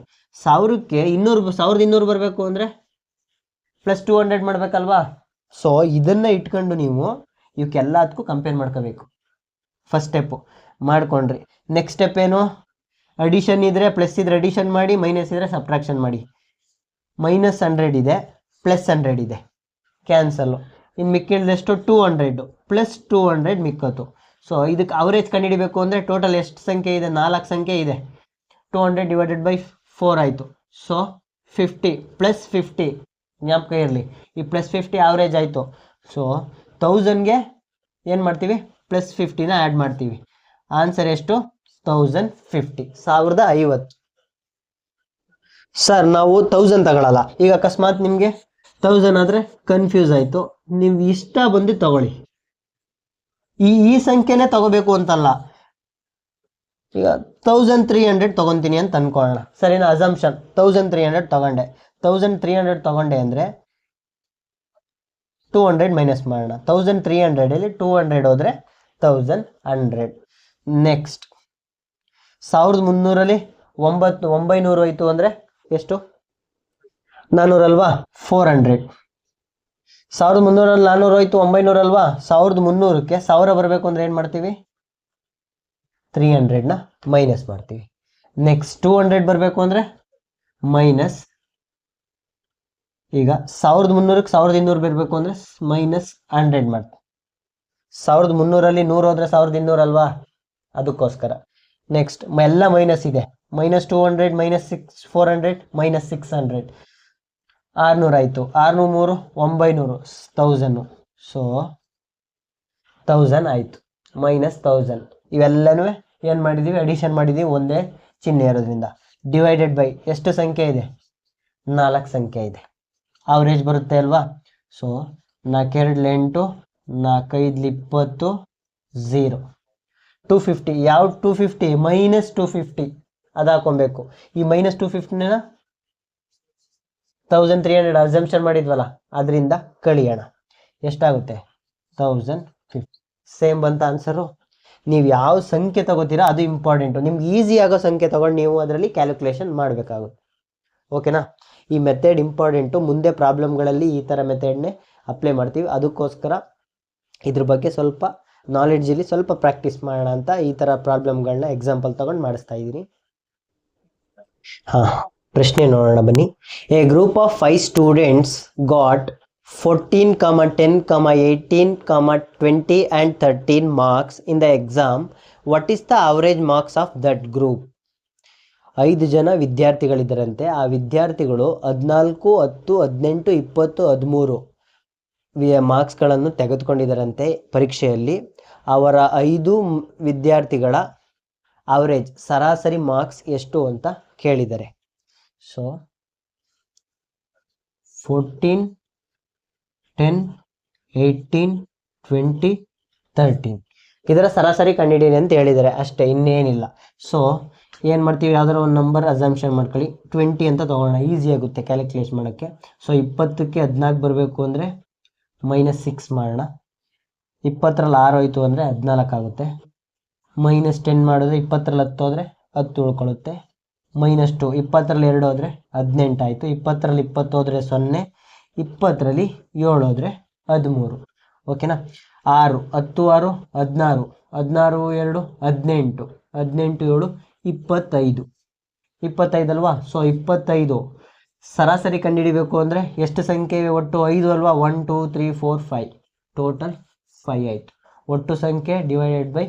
1000ಕ್ಕೆ 1200 ಬರಬೇಕು ಅಂದರೆ +200 ಮಾಡಬೇಕಲ್ವಾ. ಸೊ ಇದನ್ನು ಇಟ್ಕೊಂಡು ನೀವು ಇವಕ್ಕೆಲ್ಲದಕ್ಕೂ ಕಂಪೇರ್ ಮಾಡ್ಕೋಬೇಕು. ಫಸ್ಟ್ ಸ್ಟೆಪ್ಪು ಮಾಡ್ಕೊಂಡ್ರಿ. ನೆಕ್ಸ್ಟ್ ಸ್ಟೆಪ್ ಏನು, ಅಡಿಷನ್ ಇದ್ದರೆ ಪ್ಲಸ್ ಇದ್ರೆ ಅಡಿಷನ್ ಮಾಡಿ, ಮೈನಸ್ ಇದ್ದರೆ ಸಬ್ಟ್ರಾಕ್ಷನ್ ಮಾಡಿ. -100 ಇದೆ, +100 ಇದೆ, ಕ್ಯಾನ್ಸಲ್ಲು. ಇನ್ನು ಮಿಕ್ಕಿದ್ದೆಷ್ಟು 200 +200 ಮಿಕ್ಕತ್ತು. ಸೊ ಇದಕ್ಕೆ ಅವರೇಜ್ ಕಂಡುಹಿಡಿಬೇಕು ಅಂದರೆ ಟೋಟಲ್ ಎಷ್ಟು ಸಂಖ್ಯೆ ಇದೆ, 4 ಸಂಖ್ಯೆ ಇದೆ. 200 ಡಿವೈಡೆಡ್ ಬೈ 4 ಆಯಿತು. ಸೊ 50 + 50 ಜ್ಞಾಪಕ ಇರಲಿ, ಈ +50 ಆವ್ರೇಜ್ ಆಯಿತು. ಸೊ 1000ಗೆ ಏನು ಮಾಡ್ತೀವಿ, +50ನ ಆ್ಯಡ್ ಮಾಡ್ತೀವಿ. ಆನ್ಸರ್ ಎಷ್ಟು, 1050 1050. ಸರ್ ನಾವು 1000 ತಗೊಳ್ಳಲ್ಲ. ಈಗ ಅಕಸ್ಮಾತ್ ನಿಮಗೆ 1000 ಆದರೆ ಕನ್ಫ್ಯೂಸ್ ಆಯಿತು, ನೀವು ಇಷ್ಟ ಬಂದು ತಗೊಳ್ಳಿ. ಈ ಸಂಖ್ಯೆನೇ ತಗೋಬೇಕು ಅಂತಲ್ಲ. ಈಗ 1300 ತಗೊತೀನಿ ಅಂತ ಅನ್ಕೊಳ್ಳೋಣ, ಸರಿನಾ. ಅಸಂಪ್ಷನ್ 1300 ತಗೊಂಡೆ. 1300 ತಗೊಂಡೆ ಅಂದರೆ 200 ಮೈನಸ್ ಮಾಡೋಣ. 1300 200 ಹೋದರೆ 1100. ನೆಕ್ಸ್ಟ್ 1300 900 ಹೋಯ್ತು ಅಂದರೆ ಎಷ್ಟು, 400 ಅಲ್ವಾ, 400. 1300 400 ಹೋಯ್ತು, 900 ಅಲ್ವಾ, 1300ಕ್ಕೆ 1000 ಬರಬೇಕು ಅಂದರೆ ಏನು ಮಾಡ್ತೀವಿ, 300ನ ಮೈನಸ್ ಮಾಡ್ತೀವಿ. ನೆಕ್ಸ್ಟ್ 200 ಬರಬೇಕು ಅಂದರೆ ಮೈನಸ್, ಈಗ 1300ಕ್ಕೆ 1200 ಬರಬೇಕು ಅಂದರೆ ಮೈನಸ್ 100 ಮಾಡ್ತೀವಿ. 1300 100 ಹೋದ್ರೆ 1200 ಅಲ್ವಾ, ಅದಕ್ಕೋಸ್ಕರ. ನೆಕ್ಸ್ಟ್ ಎಲ್ಲ ಮೈನಸ್ ಇದೆ, -200 -400 -600 600 ಆಯಿತು. 600 900 1000, ಸೊ 1000 ಆಯಿತು, -1000. ಇವೆಲ್ಲನೂ ಏನು ಮಾಡಿದ್ದೀವಿ, ಅಡಿಷನ್ ಮಾಡಿದ್ದೀವಿ ಒಂದೇ ಚಿಹ್ನೆ ಇರೋದ್ರಿಂದ. ಡಿವೈಡೆಡ್ ಬೈ ಎಷ್ಟು ಸಂಖ್ಯೆ ಇದೆ, 4 ಸಂಖ್ಯೆ ಇದೆ. ಆವ್ರೇಜ್ ಬರುತ್ತೆ ಅಲ್ವಾ. ಸೊ 4 2 8, 4 5 20, 0. 250, ಯಾವ 250, -250 ಅದು ಹಾಕೊಬೇಕು. ಈ -250ನ 1300 ಅಸಂಪ್ಷನ್ ಮಾಡಿದ್ವಲ್ಲ, ಅದರಿಂದ ಕಳಿಯೋಣ. ಎಷ್ಟಾಗುತ್ತೆ, 1050. ಸೇಮ್ ಬಂತ ಆನ್ಸರು. ನೀವು ಯಾವ ಸಂಖ್ಯೆ ತಗೋತೀರಾ ಅದು ಇಂಪಾರ್ಟೆಂಟು. ನಿಮ್ಗೆ ಈಸಿ ಆಗೋ ಸಂಖ್ಯೆ ತಗೊಂಡು ನೀವು ಅದರಲ್ಲಿ ಕ್ಯಾಲ್ಕುಲೇಷನ್ ಮಾಡಬೇಕಾಗುತ್ತೆ. ಓಕೆನಾ. ಈ ಮೆಥಡ್ ಇಂಪಾರ್ಟೆಂಟು. ಮುಂದೆ ಪ್ರಾಬ್ಲಮ್ಗಳಲ್ಲಿ ಈ ಥರ ಮೆಥಡ್ನೇ ಅಪ್ಲೈ ಮಾಡ್ತೀವಿ. ಅದಕ್ಕೋಸ್ಕರ ಇದ್ರ ಬಗ್ಗೆ ಸ್ವಲ್ಪ ನಾಲೆಡ್ಜಲ್ಲಿ ಸ್ವಲ್ಪ ಪ್ರಾಕ್ಟೀಸ್ ಮಾಡೋಣ ಅಂತ ಈ ಥರ ಪ್ರಾಬ್ಲಮ್ಗಳನ್ನ ಎಕ್ಸಾಂಪಲ್ ತಗೊಂಡು ಮಾಡಿಸ್ತಾ ಇದ್ದೀನಿ. ಹಾಂ, ಪ್ರಶ್ನೆ ನೋಡೋಣ ಬನ್ನಿ. A group of 5 students got 14, 10, 18, 20 and 13 marks in the exam. What is the average marks of that group? 5 ಜನ ವಿದ್ಯಾರ್ಥಿಗಳಿದ್ದರಂತೆ. ಆ ವಿದ್ಯಾರ್ಥಿಗಳು 14, 10, 18, 20, 13 ಮಾರ್ಕ್ಸ್ಗಳನ್ನು ತೆಗೆದುಕೊಂಡಿದ್ದರಂತೆ ಪರೀಕ್ಷೆಯಲ್ಲಿ. ಅವರ 5 ವಿದ್ಯಾರ್ಥಿಗಳ ಅವರೇಜ್ ಸರಾಸರಿ ಮಾರ್ಕ್ಸ್ ಎಷ್ಟು ಅಂತ ಕೇಳಿದ್ದಾರೆ. ಸೊ 14, 10, 18, 20, 13 ಇದರ ಸರಾಸರಿ ಕಂಡುಹಿಡಿಯಿರಿ ಅಂತ ಹೇಳಿದ್ದಾರೆ ಅಷ್ಟೇ, ಇನ್ನೇನಿಲ್ಲ. ಸೊ ಏನು ಮಾಡ್ತೀವಿ, ಯಾವ್ದಾರ ಒಂದು ನಂಬರ್ ಅಸಂಪ್ಷನ್ ಮಾಡ್ಕೊಳ್ಳಿ. 20 ಅಂತ ತೊಗೊಳ್ಳೋಣ, ಈಸಿ ಆಗುತ್ತೆ ಕ್ಯಾಲ್ಕುಲೇಟ್ ಮಾಡೋಕ್ಕೆ. ಸೊ 20ಕ್ಕೆ 14 ಬರಬೇಕು ಅಂದರೆ -6 ಮಾಡೋಣ. 20ರಲ್ಲಿ 6 ಹೋಯ್ತು ಅಂದರೆ 14 ಆಗುತ್ತೆ. -10 ಮಾಡಿದ್ರೆ 20ರಲ್ಲಿ 10 ಹೋದರೆ 10 ಉಳ್ಕೊಳ್ಳುತ್ತೆ. -2, 20ರಲ್ಲಿ 2 ಹೋದರೆ 18 ಆಯಿತು. 20ರಲ್ಲಿ 20 ಹೋದರೆ 0, 20ರಲ್ಲಿ 7 ಹೋದರೆ 13. ಓಕೆನಾ. 6, 10, 6, 16, 16, 2, 18, 18, 7, 25. 25 ಅಲ್ವಾ. ಸೊ 25 ಸರಾಸರಿ ಕಂಡುಹಿಡಿಬೇಕು ಅಂದರೆ ಎಷ್ಟು ಸಂಖ್ಯೆ ಒಟ್ಟು 5 ಅಲ್ವಾ. 1 2 3 4 5 ಟೋಟಲ್ 5 ಆಯಿತು. ಒಟ್ಟು ಸಂಖ್ಯೆ ಡಿವೈಡೆಡ್ ಬೈ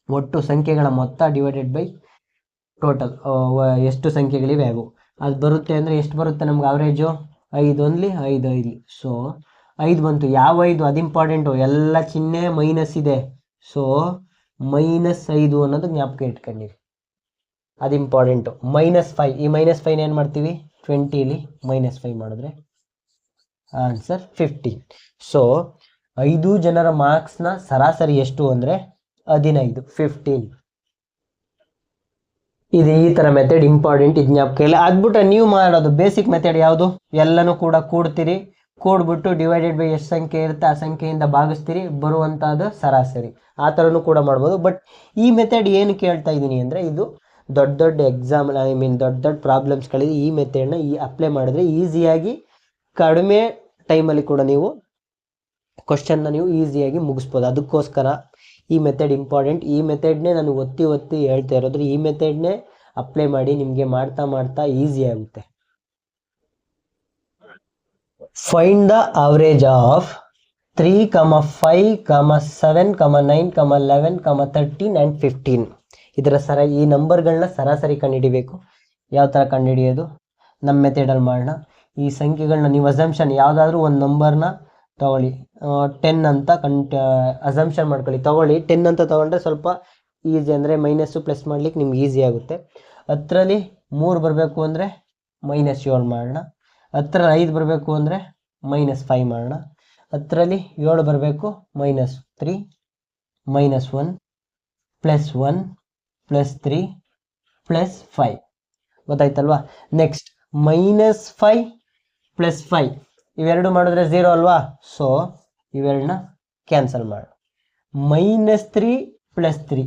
ಒಟ್ಟು ಸಂಖ್ಯೆಗಳ ಮೊತ್ತ ಡಿವೈಡೆಡ್ ಬೈ ಟೋಟಲ್ ಎಷ್ಟು ಸಂಖ್ಯೆಗಳಿವೆ ಅವು. ಅದು ಬರುತ್ತೆ ಅಂದರೆ ಎಷ್ಟು ಬರುತ್ತೆ ನಮ್ಗೆ ಅವರೇಜು, 5 ಓನ್ಲಿ 5 5. ಸೊ 5 ಬಂತು. ಯಾವ 5 ಅದು ಇಂಪಾರ್ಟೆಂಟು, ಎಲ್ಲ ಚಿಹ್ನೆ ಮೈನಸ್ ಇದೆ. ಸೊ -5 ಅನ್ನೋದು ಜ್ಞಾಪಕ ಇಟ್ಕೊಂಡಿರಿ, ಅದು ಇಂಪಾರ್ಟೆಂಟು. -5, ಈ -5 ಏನು ಮಾಡ್ತೀವಿ, 20ಲಿ -5 ಮಾಡಿದ್ರೆ ಆನ್ಸರ್ 15. ಸೊ 5 ಜನರ ಮಾರ್ಕ್ಸ್ನ ಸರಾಸರಿ ಎಷ್ಟು ಅಂದರೆ 15, 15. ಇದು ಈ ಥರ ಮೆಥಡ್ ಇಂಪಾರ್ಟೆಂಟ್, ಇದು ಜ್ಞಾಪಕ ಇಲ್ಲ. ಅದ್ಬಿಟ್ಟು ನೀವು ಮಾಡೋದು ಬೇಸಿಕ್ ಮೆಥಡ್ ಯಾವುದು, ಎಲ್ಲನೂ ಕೂಡ ಕೂಡ್ತೀರಿ, ಕೂಡ್ಬಿಟ್ಟು ಡಿವೈಡೆಡ್ ಬೈ ಎಷ್ಟು ಸಂಖ್ಯೆ ಇರುತ್ತೆ ಆ ಸಂಖ್ಯೆಯಿಂದ ಭಾಗಿಸ್ತೀರಿ, ಬರುವಂಥದ್ದು ಸರಾಸರಿ. ಆ ಥರನೂ ಕೂಡ ಮಾಡ್ಬೋದು. ಬಟ್ ಈ ಮೆಥಡ್ ಏನು ಕೇಳ್ತಾ ಇದ್ದೀನಿ ಅಂದರೆ, ಇದು ದೊಡ್ಡ ದೊಡ್ಡ ಎಕ್ಸಾಮ್, ದೊಡ್ಡ ದೊಡ್ಡ ಪ್ರಾಬ್ಲಮ್ಸ್ಗಳಿಗೆ ಈ ಮೆಥಡ್ನ ಅಪ್ಲೈ ಮಾಡಿದ್ರೆ ಈಸಿಯಾಗಿ ಕಡಿಮೆ ಟೈಮಲ್ಲಿ ಕೂಡ ನೀವು ಕ್ವಶನ್ನ ನೀವು ಈಸಿಯಾಗಿ ಮುಗಿಸ್ಬೋದು. ಅದಕ್ಕೋಸ್ಕರ ಈ ಮೆಥಡ್ ಇಂಪಾರ್ಟೆಂಟ್. ಈ ಮೆಥಡ್ನೇ ನಾನು ಒತ್ತಿ ಒತ್ತಿ ಹೇಳ್ತಾ ಇರೋದ್ರೆ, ಈ ಮೆಥಡ್ನೇ ಅಪ್ಲೈ ಮಾಡಿ, ನಿಮಗೆ ಮಾಡ್ತಾ ಮಾಡ್ತಾ ಈಸಿ ಆಗುತ್ತೆ. Find the average of 3, 5, 7, 9, 11, 13 and 15. ಇದರ ಈ ನಂಬರ್ಗಳನ್ನ ಸರಾಸರಿ ಕಂಡುಹಿಡಿಬೇಕು. ಯಾವ ಥರ ಕಂಡುಹಿಡಿಯೋದು, ನಮ್ಮ ಮೆಥಡಲ್ಲಿ ಮಾಡೋಣ. ಈ ಸಂಖ್ಯೆಗಳನ್ನ ನೀವು ಅಸಂಪ್ಷನ್ ಯಾವುದಾದ್ರೂ ಒಂದು ನಂಬರ್ನ ತಗೊಳ್ಳಿ. 10 ಅಂತ ಅಸಂಪ್ಷನ್ ಮಾಡ್ಕೊಳ್ಳಿ, ತಗೊಳ್ಳಿ. 10 ಅಂತ ತೊಗೊಂಡ್ರೆ ಸ್ವಲ್ಪ ಈಸಿ, ಅಂದರೆ ಮೈನಸ್ಸು ಪ್ಲಸ್ ಮಾಡ್ಲಿಕ್ಕೆ ನಿಮ್ಗೆ ಈಸಿ ಆಗುತ್ತೆ. 10ರಲ್ಲಿ 3 ಬರಬೇಕು ಅಂದರೆ -7 ಮಾಡೋಣ. 10ರಲ್ಲಿ 5 ಬರಬೇಕು ಅಂದರೆ -5 ಮಾಡೋಣ. 10ರಲ್ಲಿ 7 ಬರಬೇಕು -3, -1, +1, +3, +5. ಗೊತ್ತಾಯ್ತಲ್ವಾ. ನೆಕ್ಸ್ಟ್ -5 +5 ಇವೆರಡು ಮಾಡಿದ್ರೆ 0 ಅಲ್ವಾ. ಸೊ ಇವೆರಡನ್ನ ಕ್ಯಾನ್ಸಲ್ ಮಾಡು. -3 +3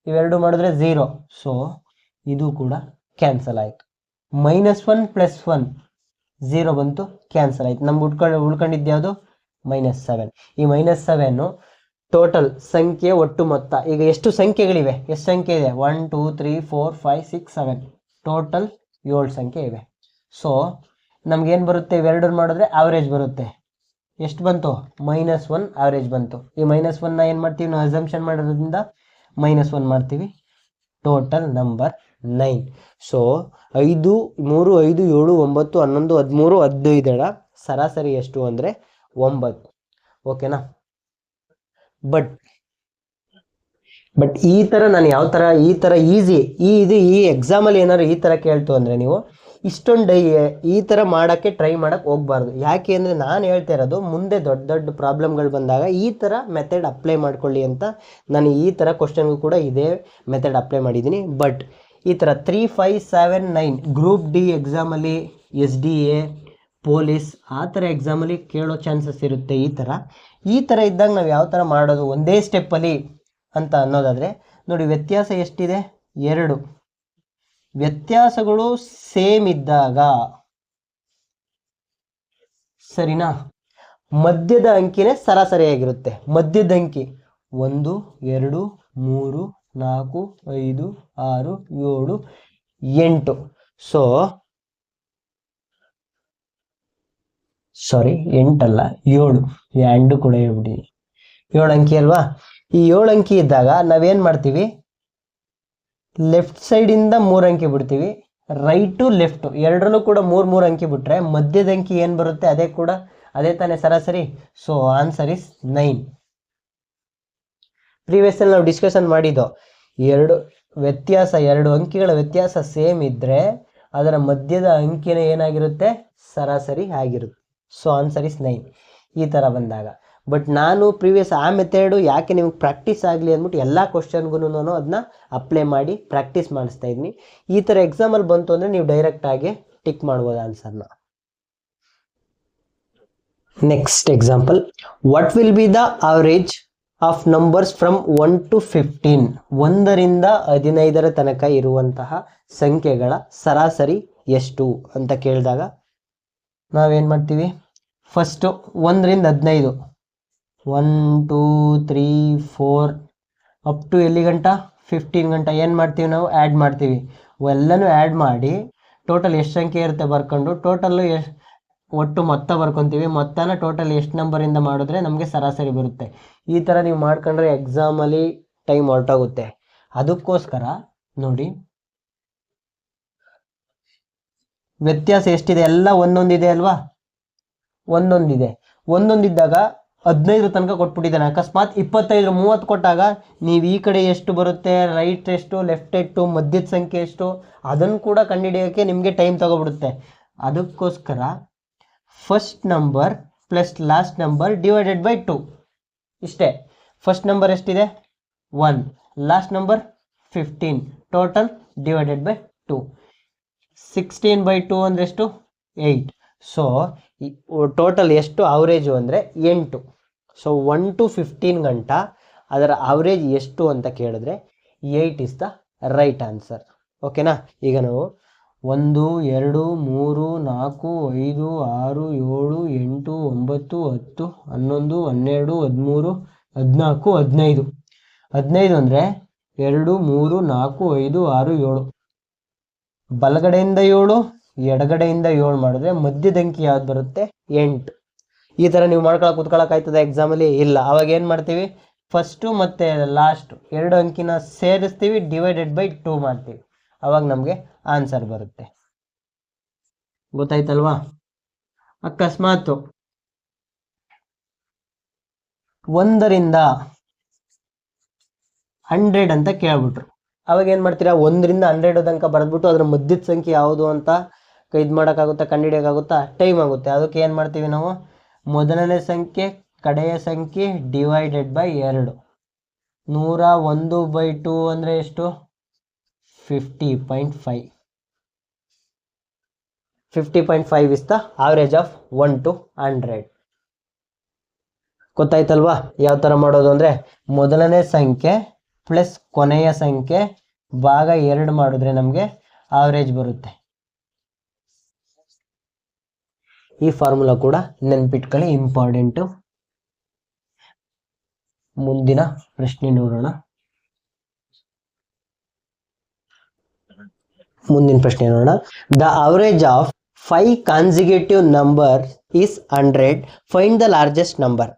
ಇವೆರಡು ಮಾಡಿದ್ರೆ 0. ಸೊ ಇದು ಕೂಡ ಕ್ಯಾನ್ಸಲ್ ಆಯಿತು. -1 +1 0 ಬಂತು, ಕ್ಯಾನ್ಸಲ್ ಆಯಿತು. ನಮ್ಗೆ ಉಳ್ಕೊಂಡಿದ್ಯಾವುದು -7. ಈ -7 ಟೋಟಲ್ ಸಂಖ್ಯೆ ಒಟ್ಟು ಮೊತ್ತ. ಈಗ ಎಷ್ಟು ಸಂಖ್ಯೆಗಳಿವೆ, ಎಷ್ಟು ಸಂಖ್ಯೆ ಇದೆ, 1 2 3 4 5 6 7 ಟೋಟಲ್ 7 ಸಂಖ್ಯೆ ಇವೆ. ಸೊ ನಮ್ಗೇನು ಬರುತ್ತೆ, ಇವೆರಡನ್ನು ಮಾಡಿದ್ರೆ ಆವ್ರೇಜ್ ಬರುತ್ತೆ. ಎಷ್ಟು ಬಂತು? -1 ಆವ್ರೇಜ್ ಬಂತು. ಈ -1ನ ಏನು ಮಾಡ್ತೀವಿ ನಾವು ಅಸಂಪ್ಷನ್ ಮಾಡೋದ್ರಿಂದ -1 ಮಾಡ್ತೀವಿ. Total number 9. ಸೊ 5, 3, 5, 7, 9, 11, 13, 15ರ ಸರಾಸರಿ ಎಷ್ಟು ಅಂದರೆ 9. ಓಕೆನಾ? ಬಟ್ ಈ ಥರ ನಾನು ಯಾವ ಥರ ಈ ಥರ ಈ ಎಕ್ಸಾಮಲ್ಲಿ ಏನಾದ್ರು ಈ ಥರ ಕೇಳ್ತು ಅಂದರೆ ನೀವು ಇಷ್ಟೊಂದು ಈ ಥರ ಮಾಡೋಕ್ಕೆ ಟ್ರೈ ಮಾಡೋಕ್ಕೆ ಹೋಗ್ಬಾರ್ದು. ಯಾಕೆ ಅಂದರೆ ನಾನು ಹೇಳ್ತಾ ಇರೋದು ಮುಂದೆ ದೊಡ್ಡ ದೊಡ್ಡ ಪ್ರಾಬ್ಲಮ್ಗಳು ಬಂದಾಗ ಈ ಥರ ಮೆಥಡ್ ಅಪ್ಲೈ ಮಾಡ್ಕೊಳ್ಳಿ ಅಂತ. ನಾನು ಈ ಥರ ಕ್ವಶನ್ಗೂ ಕೂಡ ಇದೇ ಮೆಥಡ್ ಅಪ್ಲೈ ಮಾಡಿದ್ದೀನಿ. ಬಟ್ ಈ ಥರ 3, 5, 7, 9 ಗ್ರೂಪ್ ಡಿ ಎಕ್ಸಾಮಲ್ಲಿ, SDA, ಪೊಲೀಸ್ ಆ ಥರ ಎಕ್ಸಾಮಲ್ಲಿ ಕೇಳೋ ಚಾನ್ಸಸ್ ಇರುತ್ತೆ. ಈ ಥರ ಇದ್ದಾಗ ನಾವು ಯಾವ ಥರ ಮಾಡೋದು ಒಂದೇ ಸ್ಟೆಪ್ಪಲ್ಲಿ ಅಂತ ಅನ್ನೋದಾದರೆ ನೋಡಿ, ವ್ಯತ್ಯಾಸ ಎಷ್ಟಿದೆ? 2. ವ್ಯತ್ಯಾಸಗಳು ಸೇಮ್ ಇದ್ದಾಗ ಸರಿನಾ, ಮಧ್ಯದ ಅಂಕಿನೇ ಸರಾಸರಿಯಾಗಿರುತ್ತೆ. ಮಧ್ಯದ ಅಂಕಿ 1, 2, 3, 4, 5, 6, 7, 8. ಸಾರಿ 8 ಅಲ್ಲ 7, 2 ಕೂಡ ಹೇಳ್ಬಿಡಿ. 7 ಅಂಕಿ ಅಲ್ವಾ? ಈ 7 ಅಂಕಿ ಇದ್ದಾಗ ನಾವೇನು ಮಾಡ್ತೀವಿ, ಲೆಫ್ಟ್ ಸೈಡಿಂದ 3 ಅಂಕಿ ಬಿಡ್ತೀವಿ, ರೈಟ್ ಟು ಲೆಫ್ಟ್ ಎರಡರಲ್ಲೂ ಕೂಡ 3 ಅಂಕಿ ಬಿಟ್ರೆ ಮಧ್ಯದ ಅಂಕಿ ಏನು ಬರುತ್ತೆ ಅದೇ ತಾನೇ ಸರಾಸರಿ. So answer is 9. ಪ್ರೀವಿಯಸ್ಸಲ್ಲಿ ನಾವು ಡಿಸ್ಕಷನ್ ಮಾಡಿದ್ದು, 2 ಅಂಕಿಗಳ ವ್ಯತ್ಯಾಸ ಸೇಮ್ ಇದ್ದರೆ ಅದರ ಮಧ್ಯದ ಅಂಕಿನ ಏನಾಗಿರುತ್ತೆ? ಸರಾಸರಿ ಆಗಿರುತ್ತೆ. ಸೊ ಆನ್ಸರ್ ಇಸ್ 9 ಈ ಥರ ಬಂದಾಗ. ಬಟ್ ನಾನು ಪ್ರೀವಿಯಸ್ ಆ ಮೆಥಡು ಯಾಕೆ ನಿಮ್ಗೆ ಪ್ರಾಕ್ಟೀಸ್ ಆಗಲಿ ಅಂದ್ಬಿಟ್ಟು ಎಲ್ಲ ಕ್ವಶನ್ಗೂ ನಾನು ಅದನ್ನ ಅಪ್ಲೈ ಮಾಡಿ ಪ್ರಾಕ್ಟೀಸ್ ಮಾಡಿಸ್ತಾ ಇದ್ದೀನಿ. ಈ ಥರ ಎಕ್ಸಾಮಲ್ಲಿ ಬಂತು ಅಂದರೆ ನೀವು ಡೈರೆಕ್ಟಾಗಿ ಟಿಕ್ ಮಾಡ್ಬೋದು ಆನ್ಸರ್ನ. Next example, what will be the average of numbers from 1 to 15? 1ರಿಂದ 15ರ ತನಕ ಇರುವಂತಹ ಸಂಖ್ಯೆಗಳ ಸರಾಸರಿ ಎಷ್ಟು ಅಂತ ಕೇಳಿದಾಗ ನಾವೇನು ಮಾಡ್ತೀವಿ, ಫಸ್ಟು 1ರಿಂದ 15, 1, 2, 3, 4 ಅಪ್ ಟು ಎಲ್ಲಿ ಗಂಟ 15 ಗಂಟ ಏನು ಮಾಡ್ತೀವಿ ನಾವು? ಆ್ಯಡ್ ಮಾಡ್ತೀವಿ. ಎಲ್ಲನೂ ಆ್ಯಡ್ ಮಾಡಿ ಟೋಟಲ್ ಎಷ್ಟು ಸಂಖ್ಯೆ ಇರುತ್ತೆ ಬರ್ಕೊಂಡು ಟೋಟಲ್ಲು ಒಟ್ಟು ಮೊತ್ತ ಬರ್ಕೊತೀವಿ. ಮೊತ್ತನ ಟೋಟಲ್ ಎಷ್ಟು ನಂಬರಿಂದ ಮಾಡಿದ್ರೆ ನಮಗೆ ಸರಾಸರಿ ಬರುತ್ತೆ. ಈ ಥರ ನೀವು ಮಾಡ್ಕೊಂಡ್ರೆ ಎಕ್ಸಾಮಲ್ಲಿ ಟೈಮ್ ಹೊರಟೋಗುತ್ತೆ. ಅದಕ್ಕೋಸ್ಕರ ನೋಡಿ, ವ್ಯತ್ಯಾಸ ಎಷ್ಟಿದೆ? ಎಲ್ಲ ಒಂದೊಂದಿದೆ ಅಲ್ವಾ? ಒಂದೊಂದಿದ್ದಾಗ 15 ತನಕ ಕೊಟ್ಬಿಟ್ಟಿದ್ದಾನೆ. ಅಕಸ್ಮಾತ್ 25, 30 ಕೊಟ್ಟಾಗ ನೀವು ಈ ಕಡೆ ಎಷ್ಟು ಬರುತ್ತೆ, ರೈಟ್ ಎಷ್ಟು, ಲೆಫ್ಟ್ ಎಷ್ಟು, ಮಧ್ಯದ ಸಂಖ್ಯೆ ಎಷ್ಟು, ಅದನ್ನು ಕೂಡ ಕಂಡುಹಿಡಿಯೋಕ್ಕೆ ನಿಮಗೆ ಟೈಮ್ ತಗೊಬಿಡುತ್ತೆ. ಅದಕ್ಕೋಸ್ಕರ first number plus last number divided by 2 ಇಷ್ಟೇ. ಫಸ್ಟ್ ನಂಬರ್ ಎಷ್ಟಿದೆ? 1, last number 15, total divided by 2. 16/2 ಅಂದರೆ ಎಷ್ಟು? 8. ಸೊ ಟೋಟಲ್ ಎಷ್ಟು ಅವರೇಜು ಅಂದರೆ 8. ಸೊ 1 to 15 ಗಂಟ ಅದರ ಅವರೇಜ್ ಎಷ್ಟು ಅಂತ ಕೇಳಿದ್ರೆ 8 ಇಸ್ ದ ರೈಟ್ ಆನ್ಸರ್. ಓಕೆನಾ? ಈಗ ನಾವು 1, 2, 3, 4, 5, 6, 7, 8, 9, 10, 11, 12, 13, 14, 15. 15 ಅಂದರೆ 2, 3, 4, 5, 6, 7. ಬಲಗಡೆಯಿಂದ 7, ಎಡಗಡೆಯಿಂದ 7 ಮಾಡಿದ್ರೆ ಮಧ್ಯದ ಅಂಕಿ ಯಾವ್ದು ಬರುತ್ತೆ? 8. ಈ ಥರ ನೀವು ಕೂತ್ಕೊಳ್ಳೋಕ್ಕಾಯ್ತದೆ ಎಕ್ಸಾಮಲ್ಲಿ? ಇಲ್ಲ. ಅವಾಗ ಏನು ಮಾಡ್ತೀವಿ, ಫಸ್ಟು ಮತ್ತು ಲಾಸ್ಟು 2 ಅಂಕಿನ ಸೇರಿಸ್ತೀವಿ, ಡಿವೈಡೆಡ್ ಬೈ 2 ಮಾಡ್ತೀವಿ. ಅವಾಗ ನಮಗೆ ಆನ್ಸರ್ ಬರುತ್ತೆ. ಗೊತ್ತಾಯ್ತಲ್ವಾ? ಅಕಸ್ಮಾತ್ 1ರಿಂದ 100 ಅಂತ ಕೇಳ್ಬಿಟ್ರು, ಅವಾಗ ಏನು ಮಾಡ್ತೀರಾ, 1ರಿಂದ 100 ತನಕ ಬರೆದ್ಬಿಟ್ಟು ಅದರ ಮಧ್ಯದ ಸಂಖ್ಯೆ ಯಾವುದು ಅಂತ ಇದು ಮಾಡೋಕ್ಕಾಗುತ್ತಾ, ಕಂಡುಹಿಡಿಯೋಕ್ಕಾಗುತ್ತಾ? ಟೈಮ್ ಆಗುತ್ತೆ. ಅದಕ್ಕೆ ಏನು ಮಾಡ್ತೀವಿ ನಾವು, ಮೊದಲನೇ ಸಂಖ್ಯೆ ಕಡೆಯ ಸಂಖ್ಯೆ ಡಿವೈಡೆಡ್ ಬೈ 2. 101/2 ಅಂದರೆ ಎಷ್ಟು? 50.5. 50.5 is the average of 1 to 100. ಗೊತ್ತಾಯ್ತಲ್ವಾ ಯಾವ ಥರ ಮಾಡೋದು ಅಂದರೆ? ಮೊದಲನೇ ಸಂಖ್ಯೆ ಪ್ಲಸ್ ಕೊನೆಯ ಸಂಖ್ಯೆ ಭಾಗ 2 ಮಾಡಿದ್ರೆ ನಮಗೆ ಆವರೇಜ್ ಬರುತ್ತೆ. ಈ ಫಾರ್ಮುಲಾ ಕೂಡ ನೆನ್ಪಿಟ್ಕೊಳ್ಳಿ, ಇಂಪಾರ್ಟೆಂಟು. ಮುಂದಿನ ಪ್ರಶ್ನೆ ನೋಡೋಣ. ಮುಂದಿನ ಪ್ರಶ್ನೆ ನೋಡೋಣ. The average of 5 consecutive number is 100. Find the largest number.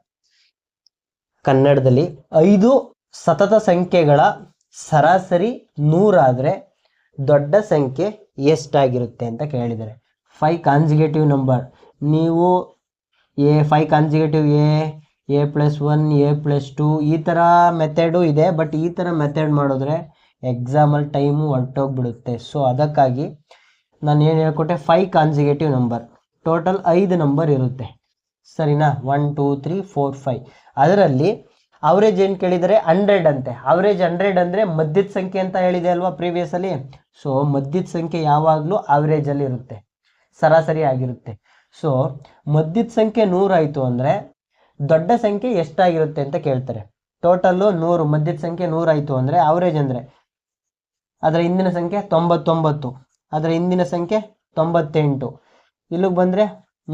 ಕನ್ನಡದಲ್ಲಿ 5 ಸತತ ಸಂಖ್ಯೆಗಳ ಸರಾಸರಿ 100 ಆದರೆ ದೊಡ್ಡ ಸಂಖ್ಯೆ ಎಷ್ಟಾಗಿರುತ್ತೆ ಅಂತ ಕೇಳಿದ್ದಾರೆ. 5 ಕಾನ್ಸಿಕ್ಯೂಟಿವ್ ನಂಬರ್, ನೀವು 5 ಕಾನ್ಸಿಕ್ಯೂಟಿವ್ A+1 A+2 ಈ ಥರ ಮೆಥಡು ಇದೆ. ಬಟ್ ಈ ಥರ ಮೆಥಡ್ ಮಾಡಿದ್ರೆ ಎಕ್ಸಾಮಲ್ಲಿ ಟೈಮು ಹೊರಟೋಗ್ಬಿಡುತ್ತೆ. ಸೊ ಅದಕ್ಕಾಗಿ ನಾನು ಏನು ಹೇಳ್ಕೊಟ್ಟೆ, 5 ಕಾನ್ಸಿಕ್ಯೂಟಿವ್ ನಂಬರ್, ಟೋಟಲ್ 5 ನಂಬರ್ ಇರುತ್ತೆ, ಸರಿನಾ? 1 2 3 4 5. ಅದರಲ್ಲಿ ಅವರೇಜ್ ಏನು ಕೇಳಿದರೆ 100 ಅಂತೆ. ಅವರೇಜ್ 100 ಅಂದರೆ ಮಧ್ಯದ ಸಂಖ್ಯೆ ಅಂತ ಹೇಳಿದೆ ಅಲ್ವಾ ಪ್ರೀವಿಯಸಲ್ಲಿ. ಸೊ ಮಧ್ಯದ ಸಂಖ್ಯೆ ಯಾವಾಗಲೂ ಅವರೇಜಲ್ಲಿ ಇರುತ್ತೆ, ಸರಾಸರಿ ಆಗಿರುತ್ತೆ. ಸೊ ಮಧ್ಯದ ಸಂಖ್ಯೆ 100 ಆಯಿತು ಅಂದರೆ ದೊಡ್ಡ ಸಂಖ್ಯೆ ಎಷ್ಟಾಗಿರುತ್ತೆ ಅಂತ ಕೇಳ್ತಾರೆ. ಟೋಟಲ್ಲು 100, ಮಧ್ಯದ ಸಂಖ್ಯೆ 100 ಆಯಿತು ಅಂದರೆ ಅವರೇಜ್ ಅಂದರೆ ಅದರ ಹಿಂದಿನ ಸಂಖ್ಯೆ 99, ಅದರ ಹಿಂದಿನ ಸಂಖ್ಯೆ 98, ಇಲ್ಲಿಗೆ ಬಂದರೆ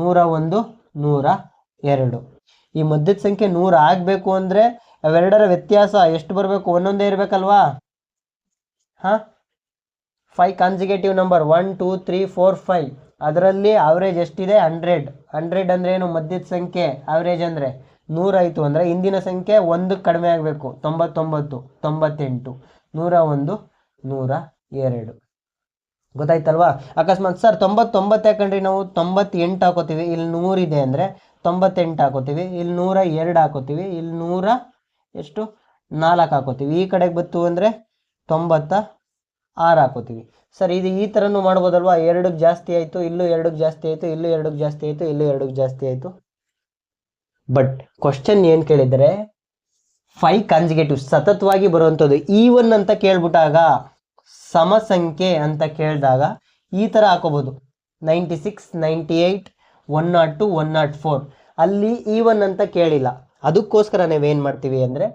101 102. ಈ ಮಧ್ಯದ ಸಂಖ್ಯೆ 100 ಆಗಬೇಕು ಅಂದರೆ ಅವೆರಡರ ವ್ಯತ್ಯಾಸ ಎಷ್ಟು ಬರಬೇಕು? ಒಂದೊಂದೇ ಇರಬೇಕಲ್ವಾ? ಹಾಂ, 5 ಕಾನ್ಸಿಕ್ಯೂಟಿವ್ ನಂಬರ್ 1 2 3 4 5. ಅದರಲ್ಲಿ ಅವರೇಜ್ ಎಷ್ಟಿದೆ? 100. 100 ಅಂದರೆ ಏನು? ಮಧ್ಯದ ಸಂಖ್ಯೆ. ಅವರೇಜ್ ಅಂದರೆ 100 ಆಯಿತು ಅಂದರೆ ಹಿಂದಿನ ಸಂಖ್ಯೆ 1 ಕಡಿಮೆ ಆಗಬೇಕು, 99 98 101 102. ಗೊತ್ತಾಯ್ತಲ್ವಾ? ಅಕಸ್ಮಾತ್ ಸರ್ 99 ಯಾಕಂಡ್ರಿ ನಾವು 98 ಹಾಕೋತೀವಿ, ಇಲ್ಲಿ 100 ಇದೆ ಅಂದರೆ 98 ಹಾಕೋತೀವಿ, ಇಲ್ಲಿ 102 ಹಾಕೋತೀವಿ, ಇಲ್ಲಿ 100 ಎಷ್ಟು 4 ಹಾಕೋತೀವಿ, ಈ ಕಡೆಗೆ ಬತ್ತು ಅಂದರೆ 96 ಹಾಕೋತೀವಿ. ಸರ್ ಇದು ಈ ಥರನೂ ಮಾಡ್ಬೋದಲ್ವಾ? 2ಕ್ಕೆ ಜಾಸ್ತಿ ಆಯಿತು, ಇಲ್ಲೂ 2ಕ್ಕೆ ಜಾಸ್ತಿ ಆಯಿತು, ಇಲ್ಲೂ 2ಕ್ಕೆ ಜಾಸ್ತಿ ಆಯಿತು, ಇಲ್ಲೂ 2ಕ್ಕೆ ಜಾಸ್ತಿ ಆಯಿತು. ಬಟ್ ಕ್ವಶನ್ ಏನು ಕೇಳಿದರೆ 5 ಕಾನ್ಸಿಕ್ಯೂಟಿವ್ ಸತತವಾಗಿ ಬರುವಂಥದ್ದು ಈವನ್ ಅಂತ ಕೇಳ್ಬಿಟ್ಟಾಗ, ಸಮ ಸಂಖ್ಯೆ ಅಂತ ಕೇಳಿದಾಗ ಈ ಥರ ಹಾಕೋಬೋದು. 96 98 102 104. ಅಲ್ಲಿ ಈವನ್ ಅಂತ ಕೇಳಿಲ್ಲ. ಅದಕ್ಕೋಸ್ಕರ ನಾವೇನು ಮಾಡ್ತೀವಿ ಅಂದರೆ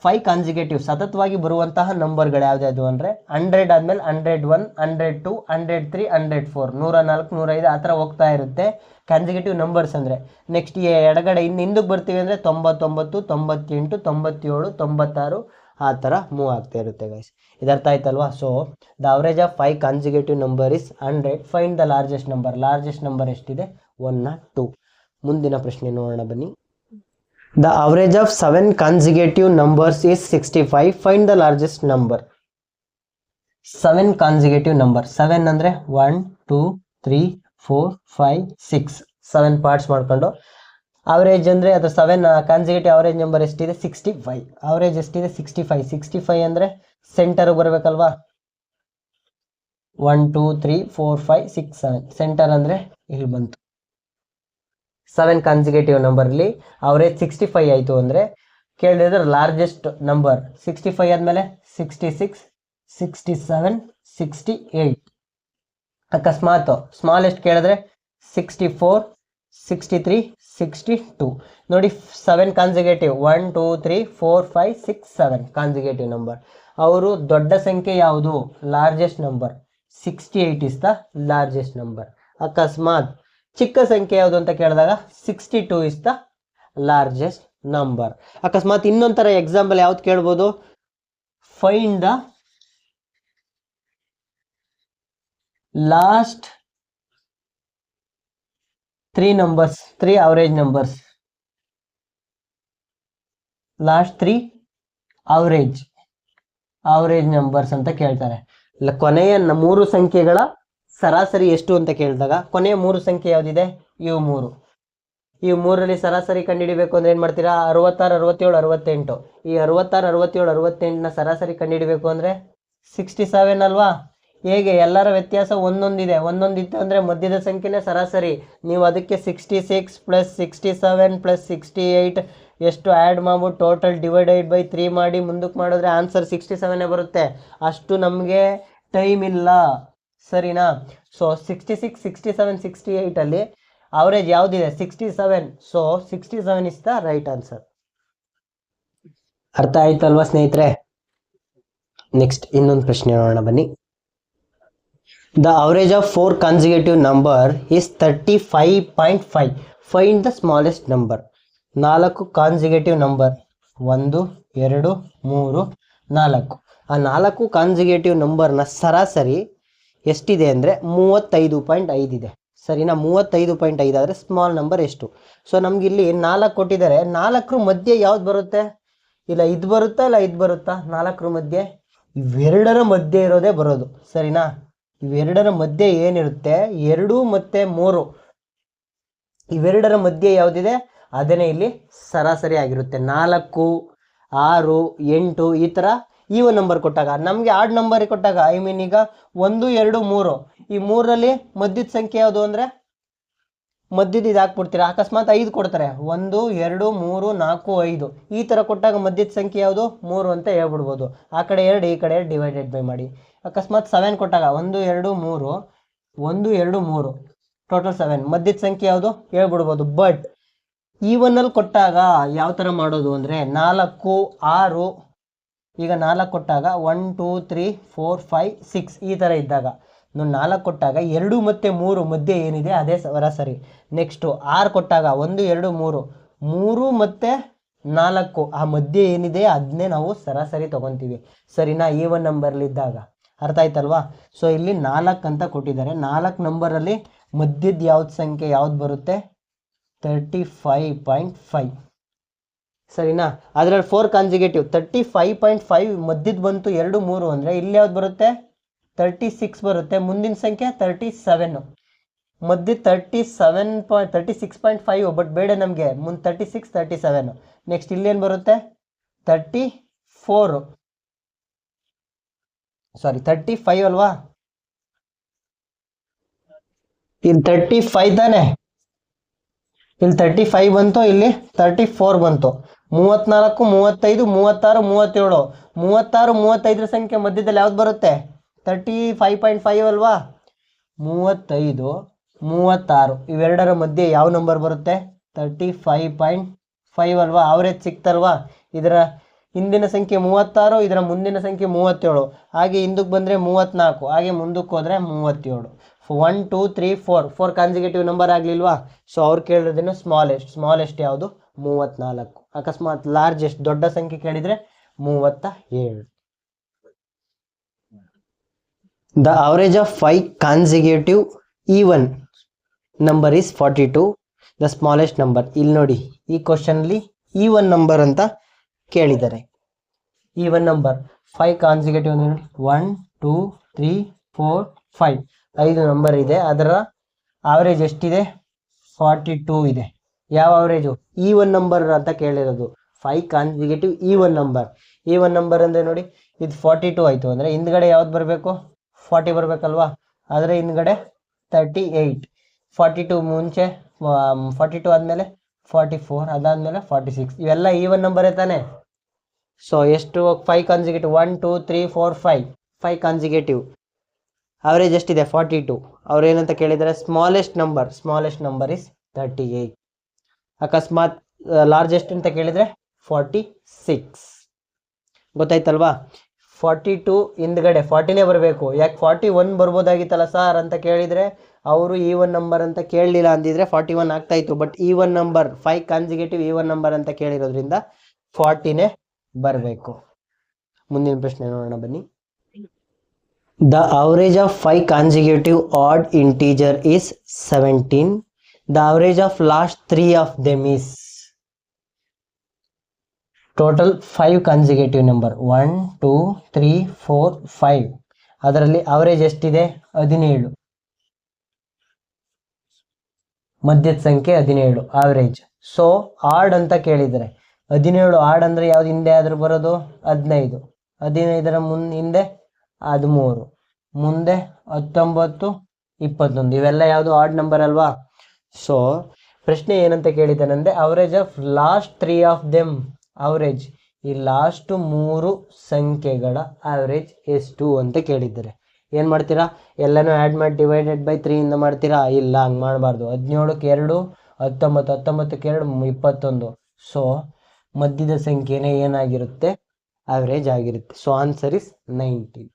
5 ಕಾನ್ಸಿಕ್ಯೂಟಿವ್ ಸತತವಾಗಿ ಬರುವಂತಹ ನಂಬರ್ಗಳು ಯಾವ್ದು ಅಂದರೆ 100 ಆದಮೇಲೆ 101 102 103 104 104 105 ಆ ಥರ ಹೋಗ್ತಾ ಇರುತ್ತೆ ಕಾನ್ಸಿಕ್ಯೂಟಿವ್ ನಂಬರ್ಸ್ ಅಂದರೆ. ನೆಕ್ಸ್ಟ್ ಎಡಗಡೆ ಹಿಂದಕ್ಕೆ ಬರ್ತೀವಿ ಅಂದರೆ 99 98 97 96 ಆ ಥರ ಮೂವ್ ಆಗ್ತಾ ಇರುತ್ತೆ ಗೈಸ್. ಇದು ಅರ್ಥ ಆಯ್ತಲ್ವಾ? So the average of 5 consecutive number is 100. Find the largest number. Largest number ಎಷ್ಟಿದೆ? 102. ಮುಂದಿನ ಪ್ರಶ್ನೆ ನೋಡೋಣ ಬನ್ನಿ. The average of 7 consecutive numbers is 65. Find the largest number. 7 consecutive number. 7 ಅಂದರೆ 1 2 3 4 5 6 7 ಪಾರ್ಟ್ಸ್ ಮಾಡ್ಕೊಂಡು ಅವರೇಜ್ ಅಂದರೆ ಅದರ 7 ಕಾನ್ಸಿಕ್ಯೂಟಿವ್ ಅವರೇಜ್ ನಂಬರ್ ಎಷ್ಟಿದೆ? 65. ಅವರೇಜ್ ಎಷ್ಟಿದೆ? 65. 65 ಅಂದರೆ ಸೆಂಟರ್ ಬರಬೇಕಲ್ವಾ? 1 2 3 4 5 6 7 ಸೆಂಟರ್ ಅಂದರೆ ಇಲ್ಲಿ ಬಂತು. 7 ಕಾನ್ಸಿಕ್ಯೂಟಿವ್ ನಂಬರ್ಲಿ ಅವರೇಜ್ 65 ಆಯಿತು ಅಂದರೆ ಕೇಳಿದ್ರೆ ಲಾರ್ಜೆಸ್ಟ್ ನಂಬರ್ 65 ಆದಮೇಲೆ 66 67 68. ಅಕಸ್ಮಾತ್ ಸ್ಮಾಲೆಸ್ಟ್ ಕೇಳಿದ್ರೆ 64 63 62. ನೋಡಿ 7 ಕಾನ್ಸಿಕ್ಯೂಟಿವ್ 1 2 3 4 5 6 7 ಕಾನ್ಸಿಕ್ಯೂಟಿವ್ ನಂಬರ್. ಅವರು ದೊಡ್ಡ ಸಂಖ್ಯೆ ಯಾವುದು? Largest number. 68 is the largest number. ಅಕಸ್ಮಾತ್ ಚಿಕ್ಕ ಸಂಖ್ಯೆ ಯಾವುದು ಅಂತ ಕೇಳಿದಾಗ 62 ಇಸ್ ದ ಲಾರ್ಜೆಸ್ಟ್ ನಂಬರ್. ಅಕಸ್ಮಾತ್ ಇನ್ನೊಂಥರ ಎಕ್ಸಾಂಪಲ್ ಯಾವ್ದು ಕೇಳ್ಬೋದು? Find the last 3 numbers, 3 average numbers. Last 3 average numbers ಅಂತ ಕೇಳ್ತಾರೆ. ಕೊನೆಯ 3 ಸಂಖ್ಯೆಗಳ ಸರಾಸರಿ ಎಷ್ಟು ಅಂತ ಕೇಳಿದಾಗ ಕೊನೆಯ 3 ಸಂಖ್ಯೆ ಯಾವುದಿದೆ? ಇವು 3. ಈ 3ರಲ್ಲಿ ಸರಾಸರಿ ಕಂಡುಹಿಡಿಬೇಕು ಅಂದರೆ ಏನು ಮಾಡ್ತೀರಾ? 66 67 68. ಈ 66 67 68ನ ಸರಾಸರಿ ಕಂಡುಹಿಡಿಬೇಕು ಅಂದರೆ 67 ಅಲ್ವಾ? ಹೇಗೆ? ಎಲ್ಲರ ವ್ಯತ್ಯಾಸ ಒಂದೊಂದಿದೆ. ಒಂದೊಂದಿತ್ತು ಅಂದರೆ ಮಧ್ಯದ ಸಂಖ್ಯೆನೇ ಸರಾಸರಿ. ನೀವು ಅದಕ್ಕೆ 66 + 67 + 68 ಎಷ್ಟು ಆ್ಯಡ್ ಮಾಡ್ಬಿಟ್ಟು ಟೋಟಲ್ ಡಿವೈಡೆಡ್ ಬೈ 3 ಮಾಡಿ ಮುಂದಕ್ಕೆ ಮಾಡಿದ್ರೆ ಆನ್ಸರ್ 67 ಬರುತ್ತೆ. ಅಷ್ಟು ನಮಗೆ ಟೈಮ್ ಇಲ್ಲ, ಸರಿನಾ? ಸೊ 66 67 68ಅಲ್ಲಿ ಅವರೇಜ್ ಯಾವುದಿದೆ? 67. So 67 is the right answer. ಅರ್ಥ ಆಯ್ತಲ್ವಾ ಸ್ನೇಹಿತರೆ? ನೆಕ್ಸ್ಟ್ ಇನ್ನೊಂದು ಪ್ರಶ್ನೆ ನೋಡೋಣ ಬನ್ನಿ. The average of 4 consecutive number is 35.5. Find the smallest number. 4 consecutive number 1 2 3 4. ಆ 4 ಕಾನ್ಸಿಕ್ಯೂಟಿವ್ ನಂಬರ್ನ ಸರಾಸರಿ ಎಷ್ಟಿದೆ ಅಂದರೆ 35.5 ಇದೆ. ಸರಿನಾ? 35.5 ಆದರೆ ಸ್ಮಾಲ್ ನಂಬರ್ ಎಷ್ಟು? ಸೊ ನಮ್ಗಿಲ್ಲಿ 4 ಕೊಟ್ಟಿದ್ದಾರೆ. 4ರ ಮಧ್ಯೆ ಯಾವ್ದು ಬರುತ್ತೆ? ಇಲ್ಲ ಇದು ಬರುತ್ತಾ ಇಲ್ಲ ಇದು ಬರುತ್ತಾ? 4ರ ಮಧ್ಯೆ ಇವೆರಡರ ಮಧ್ಯೆ ಇರೋದೇ ಬರೋದು. ಸರಿನಾ? ಇವೆರಡರ ಮಧ್ಯೆ ಏನಿರುತ್ತೆ? 2 ಮತ್ತು 3 ಇವೆರಡರ ಮಧ್ಯೆ ಯಾವುದಿದೆ ಅದೇನೇ ಇಲ್ಲಿ ಸರಾಸರಿ ಆಗಿರುತ್ತೆ. 4, 6, 8 ಈ ಥರ ಈವನ್ ನಂಬರ್ ಕೊಟ್ಟಾಗ, ನಮಗೆ ಆಡ್ ನಂಬರ್ ಕೊಟ್ಟಾಗ ಐ ಮೀನ್ ಈಗ 1, 2, 3 ಈ 3ರಲ್ಲಿ ಮಧ್ಯದ ಸಂಖ್ಯೆ ಯಾವುದು ಅಂದರೆ ಮಧ್ಯದ ಇದು ಹಾಕ್ಬಿಡ್ತೀರಾ. ಅಕಸ್ಮಾತ್ 5 ಕೊಡ್ತಾರೆ, 1, 2, 3, 4, 5 ಈ ಥರ ಕೊಟ್ಟಾಗ ಮಧ್ಯದ ಸಂಖ್ಯೆ ಯಾವುದು? 3 ಅಂತ ಹೇಳ್ಬಿಡ್ಬೋದು. ಆ ಕಡೆ 2 ಈ ಕಡೆ 2 ಡಿವೈಡೆಡ್ ಬೈ ಮಾಡಿ. ಅಕಸ್ಮಾತ್ 7 ಕೊಟ್ಟಾಗ 1, 2, 3 1, 2, 3 ಟೋಟಲ್ 7 ಮಧ್ಯದ ಸಂಖ್ಯೆ ಯಾವುದು ಹೇಳ್ಬಿಡ್ಬೋದು. ಬಟ್ ಈವನ್ನಲ್ಲಿ ಕೊಟ್ಟಾಗ ಯಾವ ಥರ ಮಾಡೋದು ಅಂದರೆ 4, 6 ಈಗ 4 ಕೊಟ್ಟಾಗ 1, 2, 3, 4, 5, 6 ಈ ಥರ ಇದ್ದಾಗ 4 ಕೊಟ್ಟಾಗ 2 ಮತ್ತು 3 ಮಧ್ಯೆ ಏನಿದೆ ಅದೇ ಸರಾಸರಿ. ನೆಕ್ಸ್ಟು 6 ಕೊಟ್ಟಾಗ 1, 2, 3 3 ಮತ್ತು 4 ಆ ಮಧ್ಯೆ ಏನಿದೆ ಅದನ್ನೇ ನಾವು ಸರಾಸರಿ ತೊಗೊತೀವಿ. ಸರಿನಾ? ಈವನ್ ನಂಬರ್ಲಿದ್ದಾಗ ಅರ್ಥ ಆಯ್ತಲ್ವಾ? ಸೊ ಇಲ್ಲಿ 4 ಅಂತ ಕೊಟ್ಟಿದ್ದಾರೆ. 4 ನಂಬರಲ್ಲಿ ಮಧ್ಯದ ಯಾವ್ದು ಸಂಖ್ಯೆ ಯಾವ್ದು ಬರುತ್ತೆ? 35.5. ಸರಿನಾ? ಅದರಲ್ಲಿ 4 ಕಾನ್ಸಿಗೇಟಿವ್ 35.5 ಮಧ್ಯದ ಬಂತು 2, 3 ಅಂದರೆ ಇಲ್ಲಿ ಯಾವ್ದು ಬರುತ್ತೆ? 36 ಬರುತ್ತೆ. ಮುಂದಿನ ಸಂಖ್ಯೆ 37 ಮಧ್ಯ 36.5 ಬಟ್ ಬೇಡ ನಮಗೆ. ಮುಂದೆ 36, 37 ನೆಕ್ಸ್ಟ್ ಇಲ್ಲೇನು ಬರುತ್ತೆ? 34 ಸಾರಿ 35 ಅಲ್ವಾ? ಇಲ್ಲಿ 35 ತಾನೆ, ಇಲ್ಲಿ 35 ಬಂತು, ಇಲ್ಲಿ 34 ಬಂತು. 34, 35, 36, 37 36, 35 ಸಂಖ್ಯೆ ಮಧ್ಯದಲ್ಲಿ ಯಾವ್ದು ಬರುತ್ತೆ? 35.5 ಅಲ್ವಾ? 35, 36 ಇವೆರಡರ ಮಧ್ಯೆ ಯಾವ ನಂಬರ್ ಬರುತ್ತೆ? 35.5 ಅಲ್ವಾ? ಆವರೇಜ್ ಸಿಕ್ತಲ್ವಾ? ಇದರ ಹಿಂದಿನ ಸಂಖ್ಯೆ 36, ಇದರ ಮುಂದಿನ ಸಂಖ್ಯೆ 37, ಹಾಗೆ ಹಿಂದಕ್ಕೆ ಬಂದರೆ 34, ಹಾಗೆ ಮುಂದಕ್ಕೆ ಹೋದರೆ 37. 1, 2, 3, 4 ಕಾನ್ಸಿಗೇಟಿವ್ ನಂಬರ್ ಆಗಲಿಲ್ವಾ? ಸೊ ಅವ್ರು ಕೇಳಿರೋದೇನು ಸ್ಮಾಲೆಸ್ಟ್ ಯಾವುದು? 34. ಅಕಸ್ಮಾತ್ ಲಾರ್ಜೆಸ್ಟ್ ದೊಡ್ಡ ಸಂಖ್ಯೆ ಕೇಳಿದರೆ 37. The average of 5 consecutive even number is 42. The smallest number. ಇಲ್ಲಿ ನೋಡಿ ಈ ಕ್ವಶನ್ಲಿ ಈವನ್ ನಂಬರ್ ಅಂತ ಕೇಳಿದ್ದಾರೆ. ಈವನ್ ನಂಬರ್ 5 ಕಾನ್ಸಿಕ್ಯೂಟಿವ್ ಅಂದರೆ 1, 2, 3, 4, 5 5 ನಂಬರ್ ಇದೆ. ಅದರ ಆವರೇಜ್ ಎಷ್ಟಿದೆ? 42 ಇದೆ. ಯಾವ ಆವರೇಜು? ಈವನ್ ನಂಬರ್ ಅಂತ ಕೇಳಿರೋದು. 5 ಕಾನ್ಸಿಕ್ಯೂಟಿವ್ ಈವನ್ ನಂಬರ್ ಅಂದರೆ ನೋಡಿ ಇದು 42 ಆಯಿತು ಅಂದರೆ ಹಿಂದ್ಗಡೆ ಯಾವ್ದು ಬರಬೇಕು? 40 ಬರಬೇಕಲ್ವಾ? ಆದರೆ ಹಿಂದ್ಗಡೆ 38. 42 ಮುಂಚೆ 42 ಆದಮೇಲೆ 44, ಅದಾದಮೇಲೆ 46 ಇವೆಲ್ಲ ಈವನ್ ನಂಬರೇ ತಾನೆ. ಸೊ ಎಷ್ಟು 5 ಕಾನ್ಸಿಕ್ಯೂಟಿವ್? 1, 2, 3, 4, 5 ಕಾನ್ಸಿಕ್ಯೂಟಿವ್. ಅವರೇಜ್ ಎಷ್ಟಿದೆ? 42. ಅವ್ರು ಏನಂತ ಕೇಳಿದರೆ ಸ್ಮಾಲೆಸ್ಟ್ ನಂಬರ್ ಇಸ್ 38. ಅಕಸ್ಮಾತ್ ಲಾರ್ಜೆಸ್ಟ್ ಅಂತ ಕೇಳಿದರೆ 46. ಗೊತ್ತಾಯ್ತಲ್ವಾ? 42 ಹಿಂದ್ಗಡೆ 40ನೇ ಬರಬೇಕು. ಯಾಕೆ 41 ಬರ್ಬೋದಾಗಿತ್ತಲ್ಲ ಸರ್ ಅಂತ ಕೇಳಿದರೆ ಅವರು ಈವನ್ ನಂಬರ್ ಅಂತ ಕೇಳಲಿಲ್ಲ ಅಂದಿದ್ರೆ 41 ಆಗ್ತಾಯಿತ್ತು. But even number 5 consecutive even number ಅಂತ ಕೇಳಿರೋದ್ರಿಂದ 40ನೇ ಬರಬೇಕು. ಮುಂದಿನ ಪ್ರಶ್ನೆ ನೋಡೋಣ ಬನ್ನಿ. The average of 5 consecutive odd integer is 17. The average of last 3 of them is total 5 consecutive number 1, 2, 3, 4, 5. ಅದರಲ್ಲಿ ಅವರೇಜ್ ಎಷ್ಟಿದೆ? 17. ಮಧ್ಯದ ಸಂಖ್ಯೆ 17 ಆವರೇಜ್. ಸೊ ಆಡ್ ಅಂತ ಕೇಳಿದರೆ 17 ಆಡ್ ಅಂದರೆ ಯಾವ್ದು ಹಿಂದೆ ಆದರೂ ಬರೋದು? 15. 15ರ ಹಿಂದೆ 13, ಮುಂದೆ 19, 21 ಇವೆಲ್ಲ ಯಾವುದು ಆಡ್ ನಂಬರ್ ಅಲ್ವಾ? ಸೊ ಪ್ರಶ್ನೆ ಏನಂತ ಕೇಳಿದ್ದಾನೆಂದರೆ average of last 3 of them. Average ಈ ಲಾಸ್ಟ್ 3 ಸಂಖ್ಯೆಗಳ ಅವರೇಜ್ ಎಷ್ಟು ಅಂತ ಕೇಳಿದ್ದಾರೆ. ಏನು ಮಾಡ್ತೀರಾ? ಎಲ್ಲನೂ ಆ್ಯಡ್ ಮಾಡಿ ಡಿವೈಡೆಡ್ ಬೈ 3 ಇಂದ ಮಾಡ್ತೀರಾ? ಇಲ್ಲ, ಹಂಗೆ ಮಾಡಬಾರ್ದು. 17ಕ್ಕೆ 2, 19, 19ಕ್ಕೆ 2, 21. ಸೊ ಮಧ್ಯದ ಸಂಖ್ಯೆನೇ ಏನಾಗಿರುತ್ತೆ? ಅವರೇಜ್ ಆಗಿರುತ್ತೆ. So answer is 19.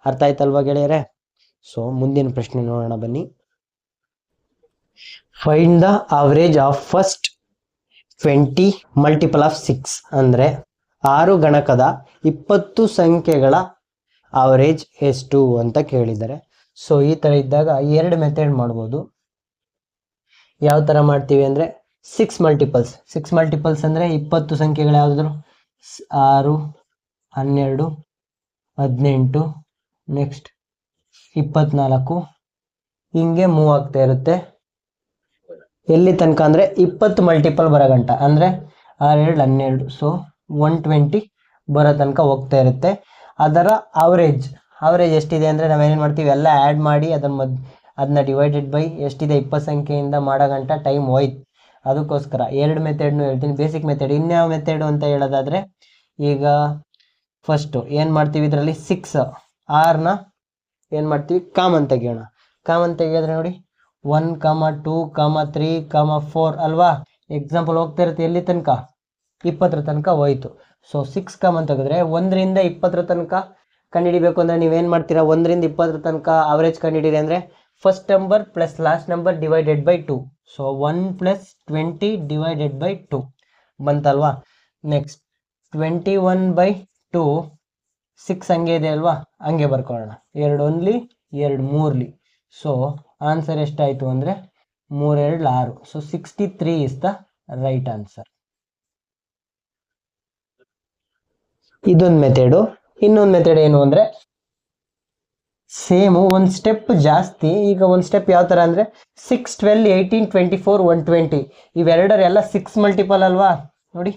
ಅರ್ಥ ಆಯ್ತಲ್ವಾ ಗೆಳೆಯರೆ? ಸೊ ಮುಂದಿನ ಪ್ರಶ್ನೆ ನೋಡೋಣ ಬನ್ನಿ. Find the average of first 20 multiple of 6 ಅಂದರೆ 6 ಗಣಕದ 20 ಸಂಖ್ಯೆಗಳ ಅವರೇಜ್ ಎಷ್ಟು ಅಂತ ಕೇಳಿದ್ದಾರೆ. ಸೊ ಈ ಥರ ಇದ್ದಾಗ 2 ಮೆಥಡ್ ಮಾಡ್ಬೋದು. ಯಾವ ಥರ ಮಾಡ್ತೀವಿ ಅಂದರೆ 6 ಮಲ್ಟಿಪಲ್ಸ್. 6 ಮಲ್ಟಿಪಲ್ಸ್ ಅಂದರೆ 20 ಸಂಖ್ಯೆಗಳು ಯಾವುದಾದ್ರು 6, 12, 18, ನೆಕ್ಸ್ಟ್ 24, ಹಿಂಗೆ ಮೂವ್ ಆಗ್ತಾ ಇರುತ್ತೆ. ಎಲ್ಲಿ ತನಕ ಅಂದರೆ 20 ಮಲ್ಟಿಪಲ್ ಬರೋ ಗಂಟ, ಅಂದರೆ 6, 2, 12, ಸೊ 120 ಬರೋ ತನಕ ಹೋಗ್ತಾ ಇರುತ್ತೆ. ಅದರ ಅವರೇಜ್ ಎಷ್ಟಿದೆ ಅಂದರೆ ನಾವೇನೇನು ಮಾಡ್ತೀವಿ, ಎಲ್ಲ ಆ್ಯಡ್ ಮಾಡಿ ಅದನ್ನ ಡಿವೈಡೆಡ್ ಬೈ ಎಷ್ಟಿದೆ 20 ಸಂಖ್ಯೆಯಿಂದ ಮಾಡೋ ಗಂಟ ಟೈಮ್ ಹೋಯ್ತು. ಅದಕ್ಕೋಸ್ಕರ 2 ಮೆಥಡ್ನು ಹೇಳ್ತೀನಿ. Basic method. ಇನ್ಯಾವ ಮೆಥಡು ಅಂತ ಹೇಳೋದಾದರೆ, ಈಗ ಫಸ್ಟು ಏನು ಮಾಡ್ತೀವಿ, ಇದರಲ್ಲಿ 6 6ನ ಏನು ಮಾಡ್ತೀವಿ, ಕಾಮನ್ ತೆಗಿಯೋಣ. ಕಾಮನ್ ತೆಗಿಯೋದ್ರೆ ನೋಡಿ 1, 2, 3, 4 ಅಲ್ವಾ. ಎಕ್ಸಾಂಪಲ್ ಹೋಗ್ತಾ ಇರುತ್ತೆ ಎಲ್ಲಿ ತನಕ, 20 ತನಕ ಹೋಯ್ತು. ಸೊ 6 ಕಾಮನ್ ತೆಗೆದ್ರೆ 1ರಿಂದ 20 ತನಕ ಕಂಡುಹಿಡಿಬೇಕು ಅಂದರೆ ನೀವೇನು ಮಾಡ್ತೀರಾ, 1ರಿಂದ 20 ತನಕ ಅವರೇಜ್ ಕಂಡುಹಿಡಿರಿ ಅಂದರೆ first number plus last number divided by 2. So 1 + 20 divided by 2 ಬಂತಲ್ವಾ. ನೆಕ್ಸ್ಟ್ 21/2, 6 ಹಂಗೆ ಇದೆ ಅಲ್ವಾ, ಹಂಗೆ ಬರ್ಕೊಳ್ಳೋಣ. 2 1 2 3. ಸೊ ಆನ್ಸರ್ ಎಷ್ಟಾಯಿತು ಅಂದರೆ 3 2 6. So 63 is the right answer. ಇದೊಂದು ಮೆಥಡು. ಇನ್ನೊಂದು ಮೆಥಡ್ ಏನು ಅಂದರೆ ಸೇಮು, ಒಂದು ಸ್ಟೆಪ್ ಜಾಸ್ತಿ. ಈಗ ಒಂದು ಸ್ಟೆಪ್ ಯಾವ ಥರ ಅಂದರೆ 6, 12, 18, 24, 120 ಇವೆರಡರೆಲ್ಲ 6 ಮಲ್ಟಿಪಲ್ ಅಲ್ವಾ. ನೋಡಿ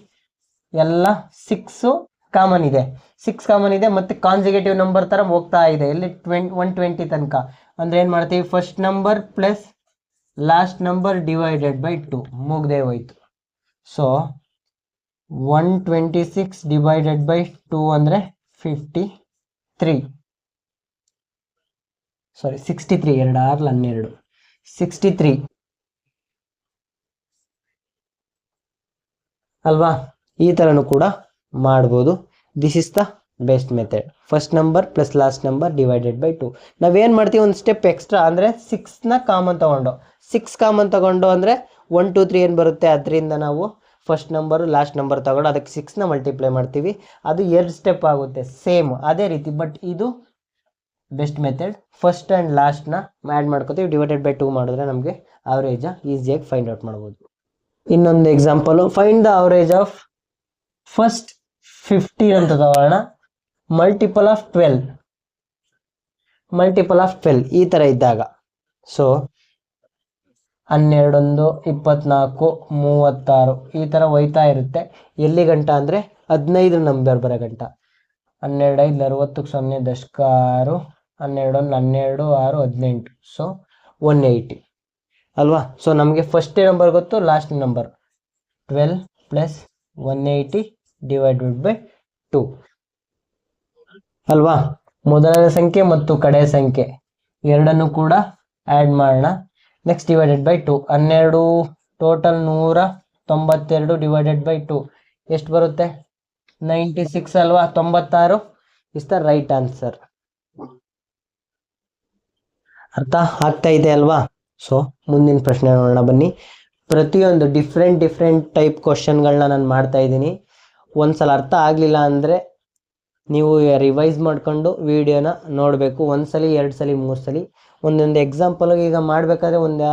ಎಲ್ಲ 6 ಕಾಮನ್ ಇದೆ, 6 ಕಾಮನ್ ಇದೆ, ಮತ್ತು ಕಾನ್ಸಿಕ್ಯೂಟಿವ್ ನಂಬರ್ ಥರ ಹೋಗ್ತಾ ಇದೆ ಎಲ್ಲಿ 120 ತನಕ. ಅಂದರೆ ಏನು ಮಾಡ್ತೀವಿ, first number plus last number divided by 2 ಮುಗ್ದೇ ಹೋಯ್ತು. ಸೊ 126 ಡಿವೈಡೆಡ್ ಬೈ 2 ಅಂದರೆ 53, ಸಾರಿ 63, 2 6 12, 63 ಅಲ್ವಾ. ಈ ಥರನೂ ಕೂಡ ಮಾಡ್ಬೋದು. This is the best method. First number plus last number divided by 2. ನಾವೇನು ಮಾಡ್ತೀವಿ, ಒಂದು ಸ್ಟೆಪ್ ಎಕ್ಸ್ಟ್ರಾ ಅಂದರೆ 6ನ ಕಾಮನ್ ತಗೊಂಡು 6 ಕಾಮನ್ ತಗೊಂಡು ಅಂದರೆ 1 2 3 ಏನು ಬರುತ್ತೆ, ಅದರಿಂದ ನಾವು ಫಸ್ಟ್ ನಂಬರು ಲಾಸ್ಟ್ ನಂಬರ್ ತಗೊಂಡು ಅದಕ್ಕೆ 6ನ ಮಲ್ಟಿಪ್ಲೈ ಮಾಡ್ತೀವಿ. ಅದು 2 ಸ್ಟೆಪ್ ಆಗುತ್ತೆ ಸೇಮ್ ಅದೇ ರೀತಿ. ಬಟ್ ಇದು ಬೆಸ್ಟ್ ಮೆಥಡ್. ಫಸ್ಟ್ ಆ್ಯಂಡ್ ಲಾಸ್ಟ್ನ ಆ್ಯಡ್ ಮಾಡ್ಕೋತೀವಿ, ಡಿವೈಡೆಡ್ ಬೈ 2 ಮಾಡಿದ್ರೆ ನಮಗೆ ಅವರೇಜ ಈಸಿಯಾಗಿ ಫೈಂಡ್ ಔಟ್ ಮಾಡ್ಬೋದು. ಇನ್ನೊಂದು example, find the average of first 50 ಅಂತ ತಗೋಣ. ಮಲ್ಟಿಪಲ್ ಆಫ್ 12 ಈ ಥರ ಇದ್ದಾಗ, ಸೊ 12 24 36 ಈ ಥರ ಹೋಯ್ತಾ ಇರುತ್ತೆ. ಎಲ್ಲಿ ಗಂಟ ಅಂದರೆ 15 ನಂಬರ್ ಬರೋ ಗಂಟ. 12 5 60 0 ದಶಕ 6 12 12 6 18, ಸೊ 180 ಅಲ್ವಾ. ಸೊ ನಮಗೆ ಫಸ್ಟ್ ನಂಬರ್ ಗೊತ್ತು, ಲಾಸ್ಟ್ ನಂಬರ್ 12 + 180 ಡಿವೈಡೆಡ್ ಬೈ 2 ಅಲ್ವಾ. ಮೊದಲನೇ ಸಂಖ್ಯೆ ಮತ್ತು ಕಡೆಯ ಸಂಖ್ಯೆ ಎರಡನ್ನು ಕೂಡ ಆ್ಯಡ್ ಮಾಡೋಣ. Next divided by 2. 12 total 192 divided by 2 ಎಷ್ಟು ಬರುತ್ತೆ, 96 ಅಲ್ವಾ. 96 ಇಸ್ ದ ರೈಟ್ ಆನ್ಸರ್. ಅರ್ಥ ಆಗ್ತಾ ಇದೆ ಅಲ್ವಾ. ಸೊ ಮುಂದಿನ ಪ್ರಶ್ನೆ ನೋಡೋಣ ಬನ್ನಿ. ಪ್ರತಿಯೊಂದು ಡಿಫ್ರೆಂಟ್ ಟೈಪ್ ಕ್ವಶನ್ಗಳನ್ನ ನಾನು ಮಾಡ್ತಾ ಇದ್ದೀನಿ. ಒಂದ್ಸಲ ಅರ್ಥ ಆಗಲಿಲ್ಲ ಅಂದರೆ ನೀವು ರಿವೈಸ್ ಮಾಡಿಕೊಂಡು ವಿಡಿಯೋನ ನೋಡಬೇಕು. 1 ಸಲ 2 ಸಲ 3 ಸಲ ಒಂದೊಂದು ಎಕ್ಸಾಂಪಲ್ಗೆ ಈಗ ಮಾಡಬೇಕಾದ್ರೆ ಒಂದು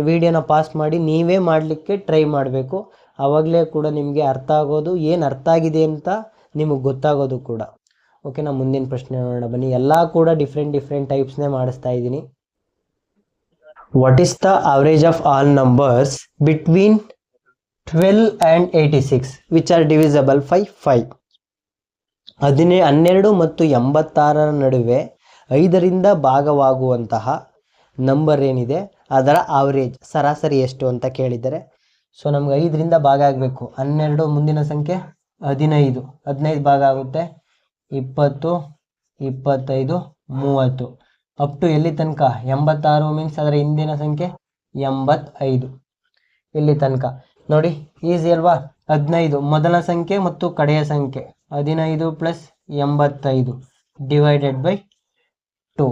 ವಿಡಿಯೋನ ಪಾಸ್ ಮಾಡಿ ನೀವೇ ಮಾಡಲಿಕ್ಕೆ ಟ್ರೈ ಮಾಡಬೇಕು. ಆವಾಗಲೇ ಕೂಡ ನಿಮಗೆ ಅರ್ಥ ಆಗೋದು, ಏನು ಅರ್ಥ ಆಗಿದೆ ಅಂತ ನಿಮಗೆ ಗೊತ್ತಾಗೋದು ಕೂಡ. ಓಕೆನಾ. ಮುಂದಿನ ಪ್ರಶ್ನೆ ನೋಡೋಣ ಬನ್ನಿ. ಎಲ್ಲ ಕೂಡ ಡಿಫ್ರೆಂಟ್ ಟೈಪ್ಸ್ನೇ ಮಾಡಿಸ್ತಾ ಇದ್ದೀನಿ. What is the average of all numbers between 12 and 86 which are divisible by 5? 12 ಮತ್ತು 86ರ ನಡುವೆ 5ರಿಂದ ಭಾಗವಾಗುವಂತಹ ನಂಬರ್ ಏನಿದೆ ಅದರ ಅವರೇಜ್ ಸರಾಸರಿ ಎಷ್ಟು ಅಂತ ಕೇಳಿದ್ದಾರೆ. ಸೊ ನಮ್ಗೆ 5ರಿಂದ ಭಾಗ ಆಗಬೇಕು. 12 ಮುಂದಿನ ಸಂಖ್ಯೆ 15, 15 ಭಾಗ ಆಗುತ್ತೆ 20, 25, 30 ಅಪ್ ಟು ಎಲ್ಲಿ ತನಕ 86 ಮೀನ್ಸ್ ಅದರ ಹಿಂದಿನ ಸಂಖ್ಯೆ 85 ಇಲ್ಲಿ ತನಕ. ನೋಡಿ ಈಸಿ ಅಲ್ವಾ. 15 ಮೊದಲ ಸಂಖ್ಯೆ ಮತ್ತು ಕಡೆಯ ಸಂಖ್ಯೆ 15 + 85 ಡಿವೈಡೆಡ್ ಬೈ 2.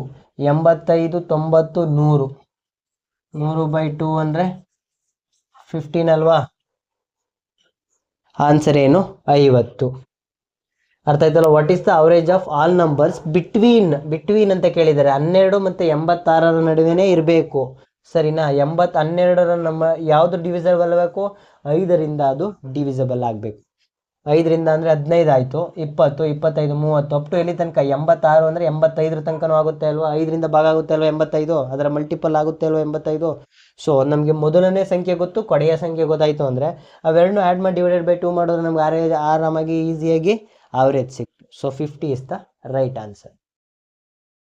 85 90 100 100/2 ಅಂದರೆ 15 ಅಲ್ವಾ. ಆನ್ಸರ್ ಏನು 50. ಅರ್ಥ ಆಯ್ತಲ್ಲ. What is the average of all numbers between ಅಂತ ಕೇಳಿದ್ದಾರೆ. 12 ಮತ್ತು 86ರ ನಡುವೆನೇ ಇರಬೇಕು, ಸರಿನಾ. 12ರ ನಮ್ಮ ಯಾವುದು ಡಿವಿಸಬಲ್ ಆಗಬೇಕು, 5ರಿಂದ ಅದು ಡಿವಿಸಬಲ್ ಆಗಬೇಕು. 5ರಿಂದ ಅಂದರೆ 15 ಆಯಿತು, 20, 25, 30 ಅಪ್ ಟು ಎಲ್ಲಿ ತನಕ 86 ಅಂದರೆ 85ರ ತನಕನೂ ಆಗುತ್ತೆ ಅಲ್ವಾ. 5ರಿಂದ ಭಾಗ ಆಗುತ್ತೆ ಅಲ್ವಾ 85, ಅದರ ಮಲ್ಟಿಪಲ್ ಆಗುತ್ತೆ ಅಲ್ವಾ 85. ಸೊ ನಮಗೆ ಮೊದಲನೇ ಸಂಖ್ಯೆ ಗೊತ್ತು, ಕೊನೆಯ ಸಂಖ್ಯೆ ಗೊತ್ತಾಯಿತು ಅಂದರೆ ಅವೆರಡನ್ನೂ ಆ್ಯಡ್ ಮಾಡಿ ಡಿವೈಡೆಡ್ ಬೈ 2 ಮಾಡಿದ್ರೆ ನಮ್ಗೆ ಆರಾಮಾಗಿ ಈಸಿಯಾಗಿ ಆವರೇಜ್ ಸಿಕ್ತು. So 50 is the right answer.